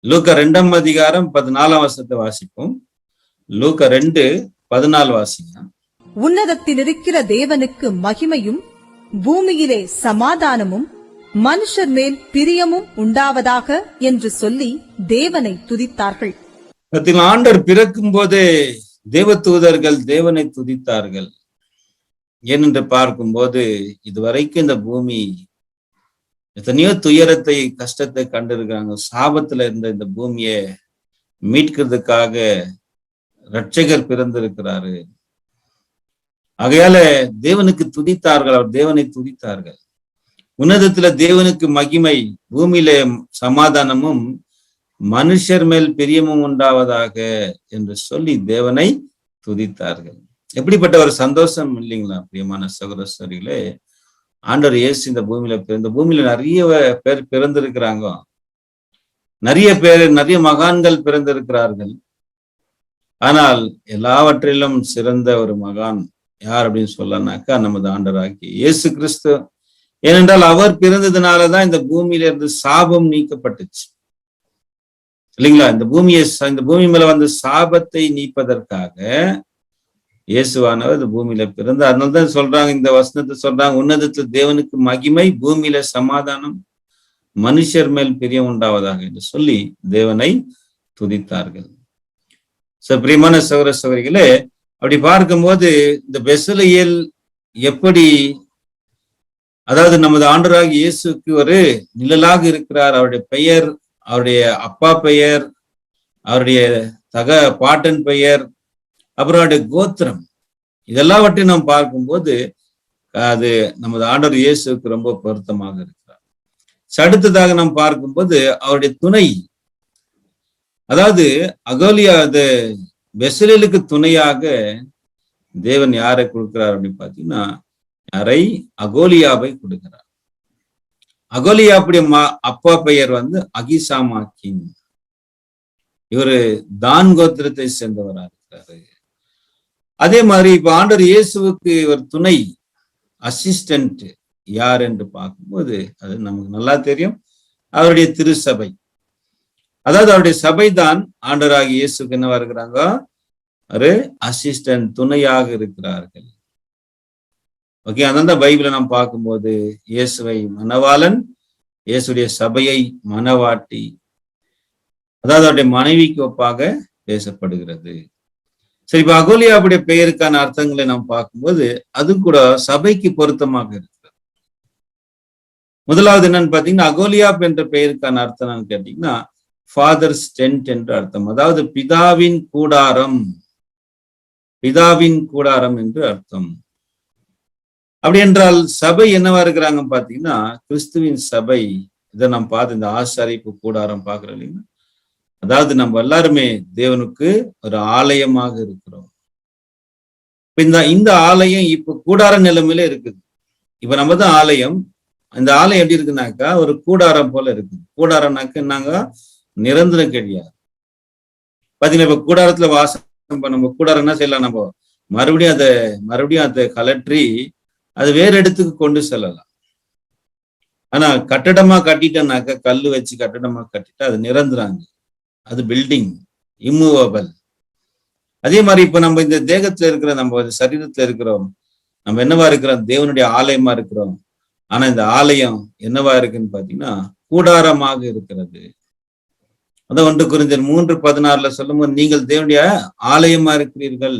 லூக்கா 2ஆம் அதிகாரம் 14ஆம் வசனத்தை வாசிப்போம். லூக்கா 2:14 வாசிங்க. உன்னதத்தில் இருக்கிற தேவனுக்கு மகிமையும் பூமியிலே சமாதானமும் மனுஷர் மேல் பிரியமும் உண்டாவதாக என்று சொல்லி தேவனை துதித்தார்கள். ஆண்டவர் பிறக்கும் போதே தேவதூதர்கள் தேவனை துதித்தார்கள். ஏனென்று பார்க்கும்போது இதுவரைக்கும் இந்த பூமி எத்தனையோ துயரத்தை கஷ்டத்தை கண்டிருக்கிறாங்க. சாபத்துல இருந்த இந்த பூமியை மீட்கிறதுக்காக இரட்சகர் பிறந்திருக்கிறாரு. ஆகையால தேவனுக்கு துதித்தார்கள், அவர் தேவனை துதித்தார்கள். உன்னதத்துல தேவனுக்கு மகிமை, பூமியில சமாதானமும் மனுஷர் மேல் பிரியமும் உண்டாவதாக என்று சொல்லி தேவனை துதித்தார்கள். எப்படிப்பட்ட ஒரு சந்தோஷம் இல்லைங்களா பிரியமான சகோதரர்களே. ஆண்டவர் இயேசு இந்த பூமியில நிறைய பேர் பிறந்திருக்கிறாங்க. நிறைய மகான்கள் பிறந்திருக்கிறார்கள். ஆனால் எல்லாவற்றிலும் சிறந்த ஒரு மகான் யார் அப்படின்னு சொல்லனாக்கா நமது ஆண்டவராகிய இயேசு கிறிஸ்து. ஏனென்றால் அவர் பிறந்ததுனாலதான் இந்த பூமியில இருந்து சாபம் நீக்கப்பட்டுச்சு இல்லைங்களா. இந்த பூமி மேல வந்து சாபத்தை நீப்பதற்காக இயேசுவானவர் இந்த பூமியில பிறந்தார். அதனால்தான் சொல்றாங்க, இந்த வசனத்தை சொல்றாங்க, உன்னதத்தில் தேவனுக்கு மகிமை, பூமியில சமாதானம், மனுஷர் மேல் பிரியம் உண்டாவதாக என்று சொல்லி தேவனை துதித்தார்கள். பிரியமான சகோதர சகோதரிகளே, அப்படி பார்க்கும்போது இந்த பெத்லகேல் எப்படி, அதாவது நமது ஆண்டவராகிய இயேசுக்கு ஒரு நிழலாக இருக்கிறார். அவருடைய பெயர், அவருடைய அப்பா பெயர், அவருடைய பாட்டன் பெயர், அப்புறம் அவருடைய கோத்திரம், இதெல்லாவற்றையும் நாம் பார்க்கும்போது அது நமது ஆண்டவர் இயேசுக்கு ரொம்ப பொருத்தமாக இருக்கிறார். அடுத்ததாக நாம் பார்க்கும்போது அவருடைய துணை, அதாவது அகோலியா, அது பெத்லகேலுக்கு துணையாக தேவன் யாரை கொடுக்கிறார் அப்படின்னு பாத்தீங்கன்னா, யாரை? அகோலியாவை கொடுக்கிறார். அகோலியாவுடைய அப்பா பெயர் வந்து அகிசாமாக்கின். இவரு தான் கோத்திரத்தை சேர்ந்தவரா இருக்கிறாரு. அதே மாதிரி இப்ப ஆண்டவர் இயேசுவுக்கு ஒரு துணை அசிஸ்டன்ட் யார் என்று பார்க்கும்போது அது நமக்கு நல்லா தெரியும், அவருடைய திருச்சபை. அதாவது அவருடைய சபை தான் ஆண்டவராகிய இயேசுக்கு என்னவா இருக்கிறாங்க? ஒரு அசிஸ்டன்ட், துணையாக இருக்கிறார்கள். ஓகே, அதான் பைபிளை நாம் பார்க்கும்போது இயேசுவை மணவாளன், இயேசுடைய சபையை மணவாட்டி, அதாவது அவருடைய மனைவிக்கு ஒப்பாக பேசப்படுகிறது. சரி, இப்ப அகோலியாவுடைய பெயருக்கான அர்த்தங்களை நாம் பார்க்கும்போது அது கூட சபைக்கு பொருத்தமாக இருக்கிறது. முதலாவது என்னன்னு பாத்தீங்கன்னா, அகோலியாப் என்ற பெயருக்கான அர்த்தம் என்னன்னு கேட்டீங்கன்னா, ஃபாதர்ஸ் டென்ட் என்று அர்த்தம். அதாவது பிதாவின் கூடாரம், பிதாவின் கூடாரம் என்று அர்த்தம். அப்படி என்றால் சபை என்னவா இருக்கிறாங்க பாத்தீங்கன்னா, கிறிஸ்துவின் சபை. இதை நாம் பார்த்து இந்த ஆசாரிப்பு கூடாரம் பார்க்கிறோம் இல்லைங்களா. அதாவது நம்ம எல்லாருமே தேவனுக்கு ஒரு ஆலயமாக இருக்கிறோம். இந்த ஆலயம் இப்ப கூடார நிலைமையில இருக்குது. இப்ப நம்ம தான் ஆலயம். இந்த ஆலயம் எப்படி இருக்குனாக்கா ஒரு கூடாரம் போல இருக்கு. கூடாரம்னாக்க என்னங்க, நிரந்தரம் கிடையாது. பாத்தீங்கன்னா இப்ப கூடாரத்துல வாசம் நம்ம கூடாரம் என்ன செய்யலாம், நம்ம மறுபடியும் அதை கலற்றி அது வேற இடத்துக்கு கொண்டு செல்லலாம். ஆனா கட்டடமா கட்டிட்டோம்னாக்க, கல்லு வச்சு கட்டடமா கட்டிட்டா அது நிரந்தராங்க, அது பில்டிங், இம்மூவபிள். அதே மாதிரி இப்ப நம்ம இந்த தேகத்துல இருக்கிற, நம்ம சரீரத்துல இருக்கிறோம், நம்ம என்னவா இருக்கிறோம்? தேவனுடைய ஆலயமா இருக்கிறோம். ஆனா இந்த ஆலயம் என்னவா இருக்குன்னு பாத்தீங்கன்னா கூடாரமாக இருக்கிறது. அதான் 1 கொரிந்தியர் 3:16 சொல்லும்போது, நீங்கள் தேவனுடைய ஆலயமா இருக்கிறீர்கள்,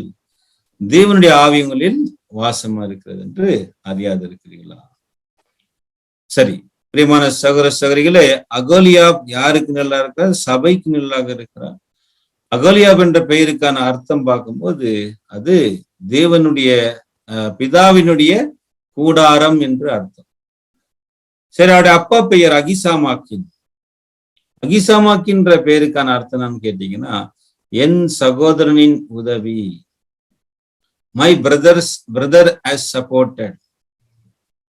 தேவனுடைய ஆவியங்களில் வாசமா இருக்கிறது என்று அறியாது இருக்கிறீர்களா? சரி, பிரியமான சகோதர சகோதரிகளே, அகோலியாப் யாருக்கு நல்லா இருக்கிறார்? சபைக்கு நல்லாக இருக்கிறார். அகோலியாப் என்ற பெயருக்கான அர்த்தம் பார்க்கும்போது அது தேவனுடைய பிதாவினுடைய கூடாரம் என்று அர்த்தம். சரி, அவருடைய அப்பா பெயர் அகிசாமாக்கின். அகிசாமாக்கின்ற பெயருக்கான அர்த்தம் என்னன்னு கேட்டீங்கன்னா, என் சகோதரனின் உதவி, மை பிரதர் ஹஸ் சப்போர்ட்டட்.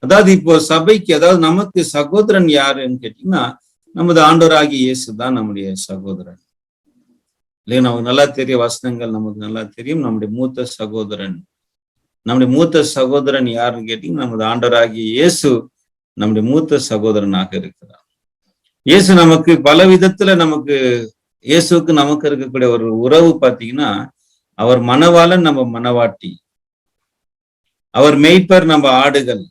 அதாவது இப்போ சபைக்கு, அதாவது நமக்கு சகோதரன் யாருன்னு கேட்டீங்கன்னா, நமது ஆண்டவராகிய இயேசு தான் நம்முடைய சகோதரன். இல்லையா? நமக்கு நல்லா தெரிய வசனங்கள் நமக்கு நல்லா தெரியும். நம்முடைய மூத்த சகோதரன் யாருன்னு கேட்டீங்கன்னா, நமது ஆண்டவராகிய இயேசு நம்முடைய மூத்த சகோதரனாக இருக்கிறார். இயேசு நமக்கு பல விதத்துல இயேசுக்கு நமக்கு இருக்கக்கூடிய ஒரு உறவு பாத்தீங்கன்னா, அவர் மணவாளன், நம்ம மணவாட்டி. அவர் மெய்ப்பர், நம்ம ஆடுகள்.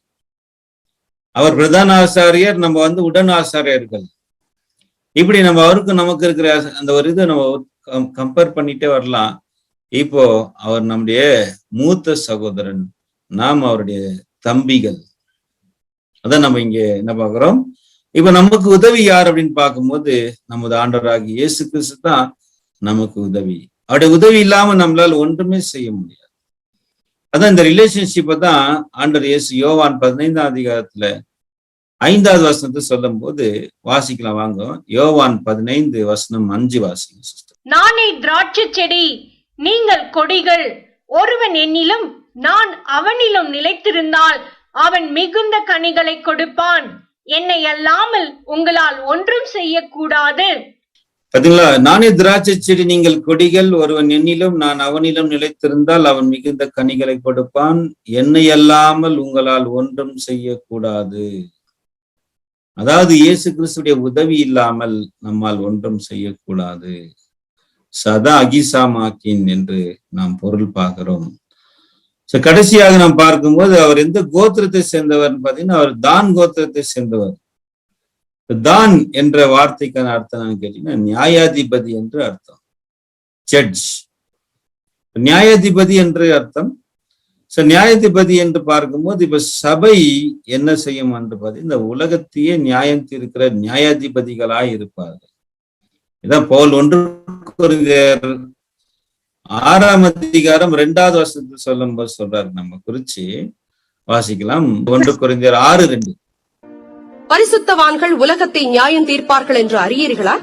அவர் பிரதான ஆசாரியர், நம்ம உடன் ஆசாரியர்கள். இப்படி நம்ம அவருக்கும் நமக்கு இருக்கிற அந்த ஒரு இதை நம்ம கம்பேர் பண்ணிட்டே வரலாம். இப்போ அவர் நம்முடைய மூத்த சகோதரன், நாம் அவருடைய தம்பிகள். அதான் நம்ம இங்க என்ன பார்க்கிறோம். இப்ப நமக்கு உதவி யார் அப்படின்னு பார்க்கும்போது நமது ஆண்டவராகிய இயேசு கிறிஸ்து தான் நமக்கு உதவி. அவருடைய உதவி இல்லாம நம்மளால ஒன்றுமே செய்ய முடியாது. அதான் இந்த ரிலேஷன்ஷிப்பை தான் ஆண்டவர் இயேசு யோவான் 15ஆம் அதிகாரத்துல 5வது வசனத்தை சொல்லும் போது வாசிக்கலாம். வாங்க, யோவான் 15:5 வாசிங்க சிஸ்டர். நானே திராட்சை செடி, நீங்கள் கொடிகள். ஒருவன் என்னிலும் நான் அவனிலும் நிலைத்திருந்தால் அவன் மிகுந்த கனிகளை கொடுப்பான். என்னை அல்லாமல் உங்களால் ஒன்றும் செய்யக்கூடாது. பாத்தீங்களா? நானே திராட்சை செடி, நீங்கள் கொடிகள். ஒருவன் என்னிலும் நான் அவனிலும் நிலைத்திருந்தால் அவன் மிகுந்த கனிகளை கொடுப்பான். என்னை அல்லாமல் உங்களால் ஒன்றும் செய்யக்கூடாது. அதாவது இயேசு கிறிஸ்துடைய உதவி இல்லாமல் நம்மால் ஒன்றும் செய்யக்கூடாது. சதா அகிசாமாக்கின் என்று நாம் பொருள் பார்க்கிறோம். கடைசியாக நாம் பார்க்கும்போது அவர் எந்த கோத்திரத்தை சேர்ந்தவர் பார்த்தீங்கன்னா, அவர் தான் கோத்திரத்தை சேர்ந்தவர். தான் என்ற வார்த்தைக்கான அர்த்தம் கேட்டீங்கன்னா நியாயாதிபதி என்று அர்த்தம். ஜட்ஜ், நியாயாதிபதி என்று அர்த்தம். நியாயாதிபதி என்று பார்க்கும்போது இப்ப சபை என்ன செய்யும் என்று பார்த்தீங்கன்னா, இந்த உலகத்தையே நியாயம் தீர்க்கிற நியாயாதிபதிகளாய் இருப்பார்கள். இதான் பவுல் 1 கொரிந்தியர் 6ஆம் அதிகாரம் 2வது வசனத்தில் சொல்லும் போது சொல்றாரு. நம்ம குறிச்சு வாசிக்கலாம். 1 கொரிந்தியர் 6:2. பரிசுத்தவான்கள் உலகத்தை நியாயம் தீர்ப்பார்கள் என்று அறியீர்களா?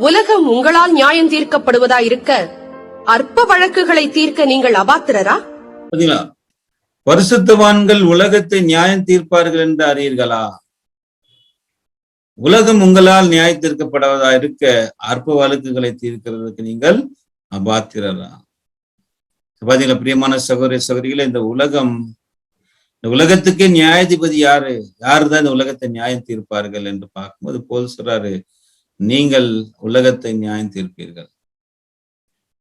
உலகம் உங்களால் நியாயம் தீர்க்கப்படுவதா இருக்க அற்ப வழக்குகளை தீர்க்க நீங்கள் அபாத்திரரா? பரிசுத்தவான்கள் உலகத்தை நியாயம் தீர்ப்பார்கள் என்று அறியீர்களா? உலகம் உங்களால் நியாய தீர்க்கப்படுவதா இருக்க அற்ப வழக்குகளை தீர்க்கிறதுக்கு நீங்கள் அபாத்திரரா? பாத்தீங்களா பிரியமான சகோதர சகோதரிகளை, இந்த உலகத்துக்கே நியாயாதிபதி யாருதான் இந்த உலகத்தை நியாயம் தீர்ப்பார்கள் என்று பார்க்கும்போது போல் சொல்றாரு, நீங்கள் உலகத்தை நியாயம் தீர்ப்பீர்கள்.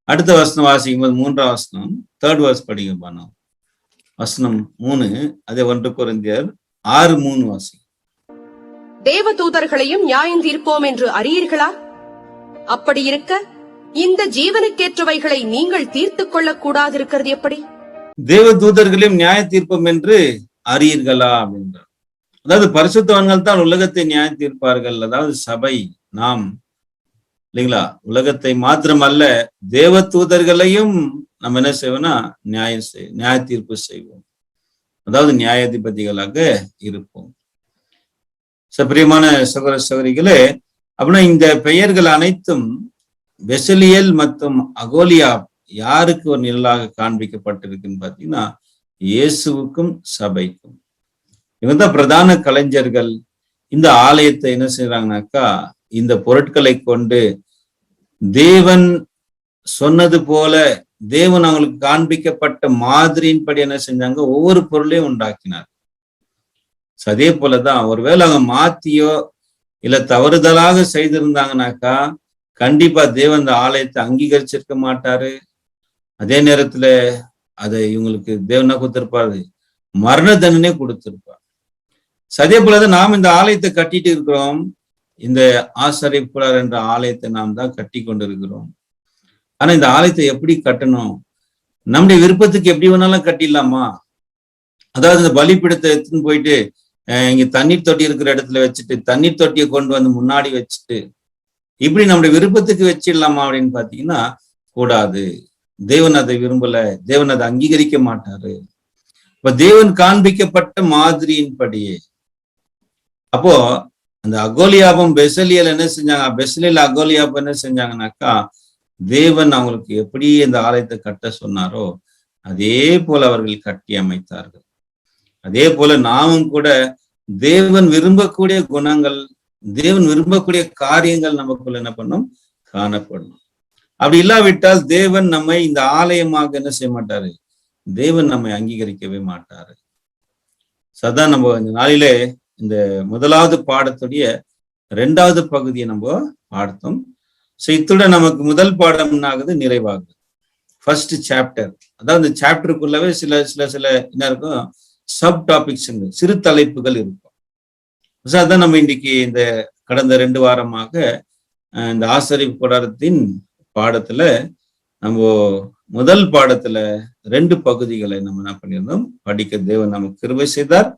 அடுத்த வசனம் வாசிக்கும் போது 3ஆம் வசனம், 3rd verse படிங்க பானோம். வசனம் 3, அதே 1 கொரிந்தியர் 6:3 வாசி. தேவ தூதர்களையும் நியாயம் தீர்ப்போம் என்று அறியீர்களா? அப்படி இருக்க இந்த ஜீவனுக்கேற்றவைகளை நீங்கள் தீர்த்துக் கொள்ளக் கூடாதிருக்கிறது எப்படி? தேவ தூதர்களையும் நியாய தீர்ப்போம் என்று அறியீர்களா அப்படின்றார். அதாவது பரிசுத்தவான்கள் தான் உலகத்தை நியாய தீர்ப்பார்கள். அதாவது சபை, நாம் இல்லைங்களா? உலகத்தை மாத்திரமல்ல, தேவ தூதர்களையும் நம்ம என்ன செய்வோம்னா நியாய தீர்ப்பு செய்வோம். அதாவது நியாயாதிபதிகளாக இருப்போம். பிரியமான சகோதர சகோதரிகளே, அப்படின்னா இந்த பெயர்கள் அனைத்தும் பெசலியல் மற்றும் அகோலியா யாருக்கு ஒரு நிழலாக காண்பிக்கப்பட்டிருக்குன்னு பாத்தீங்கன்னா, இயேசுவுக்கும் சபைக்கும். இவங்க தான் பிரதான கலைஞர்கள். இந்த ஆலயத்தை என்ன செய்யறாங்கனாக்கா, இந்த பொருட்களை கொண்டு தேவன் சொன்னது போல, தேவன் அவங்களுக்கு காண்பிக்கப்பட்ட மாதிரியின்படி என்ன செஞ்சாங்க, ஒவ்வொரு பொருளையும் உண்டாக்கினார். அதே போலதான் ஒருவேளை அவங்க மாத்தியோ இல்ல தவறுதலாக செய்திருந்தாங்கனாக்கா கண்டிப்பா தேவன் அந்த ஆலயத்தை அங்கீகரிச்சிருக்க மாட்டாரு. அதே நேரத்துல அதை இவங்களுக்கு தேவனா கொடுத்திருப்பாரு, மரண தண்டனை கொடுத்திருப்பார். அதே போலதான் நாம் இந்த ஆலயத்தை கட்டிட்டு இருக்கிறோம். இந்த ஆசாரியப்புறார் என்ற ஆலயத்தை நாம் தான் கட்டி கொண்டு இருக்கிறோம். ஆனா இந்த ஆலயத்தை எப்படி கட்டணும்? நம்முடைய விருப்பத்துக்கு எப்படி வேணாலும் கட்டிடலாமா? அதாவது இந்த பலிப்பீடத்தை எடுத்துன்னு போயிட்டு இங்க தண்ணீர் தொட்டி இருக்கிற இடத்துல வச்சுட்டு தண்ணீர் தொட்டியை கொண்டு வந்து முன்னாடி வச்சுட்டு இப்படி நம்முடைய விருப்பத்துக்கு வச்சிடலாமா அப்படின்னு பாத்தீங்கன்னா கூடாது. தேவன் அதை விரும்பல, தேவன் அதை அங்கீகரிக்க மாட்டாரு. இப்ப தேவன் காண்பிக்கப்பட்ட மாதிரியின்படியே. அப்போ அந்த அகோலியாபம் பெசலியல் என்ன செஞ்சாங்க, பெசலியல் அகோலியாபம் என்ன செஞ்சாங்கன்னாக்கா, தேவன் அவங்களுக்கு எப்படி இந்த ஆலயத்தை கட்ட சொன்னாரோ அதே போல அவர்கள் கட்டி அமைத்தார்கள். அதே போல நாமும் கூட தேவன் விரும்பக்கூடிய குணங்கள், தேவன் விரும்பக்கூடிய காரியங்கள் நமக்குள்ள என்ன பண்ணும், காணப்படும். அப்படி இல்லாவிட்டால் தேவன் நம்மை இந்த ஆலயமாக என்ன செய்ய மாட்டாரு, தேவன் நம்மை அங்கீகரிக்கவே மாட்டாரு. சதான் நம்ம இந்த நாளிலே இந்த முதலாவது பாடத்துடைய 2வது பகுதியை நம்ம பார்த்தோம். இத்துடன் நமக்கு முதல் பாடம் ஆகுது நிறைவாகுது. First chapter. அதாவது இந்த சாப்டருக்குள்ளவே சில சில சில என்ன இருக்கும், சப் டாபிக்ஸ், சிறு தலைப்புகள் இருக்கும். அதான் நம்ம இன்னைக்கு இந்த கடந்த 2 வாரமாக இந்த ஆசரிப்பு கூடாரத்தின் பாடத்துல நம்ம முதல் பாடத்துல 2 பகுதிகளை நம்ம என்ன பண்ணியிருந்தோம், படிக்க தேவன் நமக்கு கிருபை செய்தார்.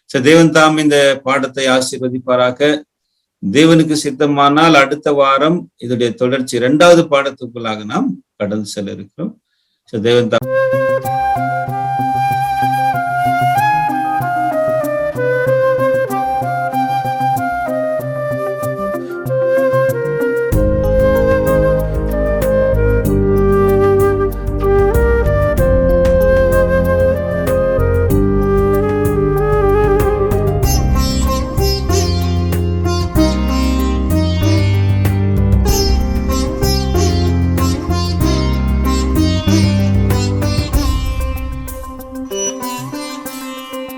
தேவன் தாம் இந்த பாடத்தை ஆசீர்வதிப்பாராக. தேவனுக்கு சித்தமானால் அடுத்த வாரம் இதனுடைய தொடர்ச்சி 2வது பாடத்துக்குள்ளாக நாம் கடந்து செல்ல இருக்கிறோம். தேவன் தாம்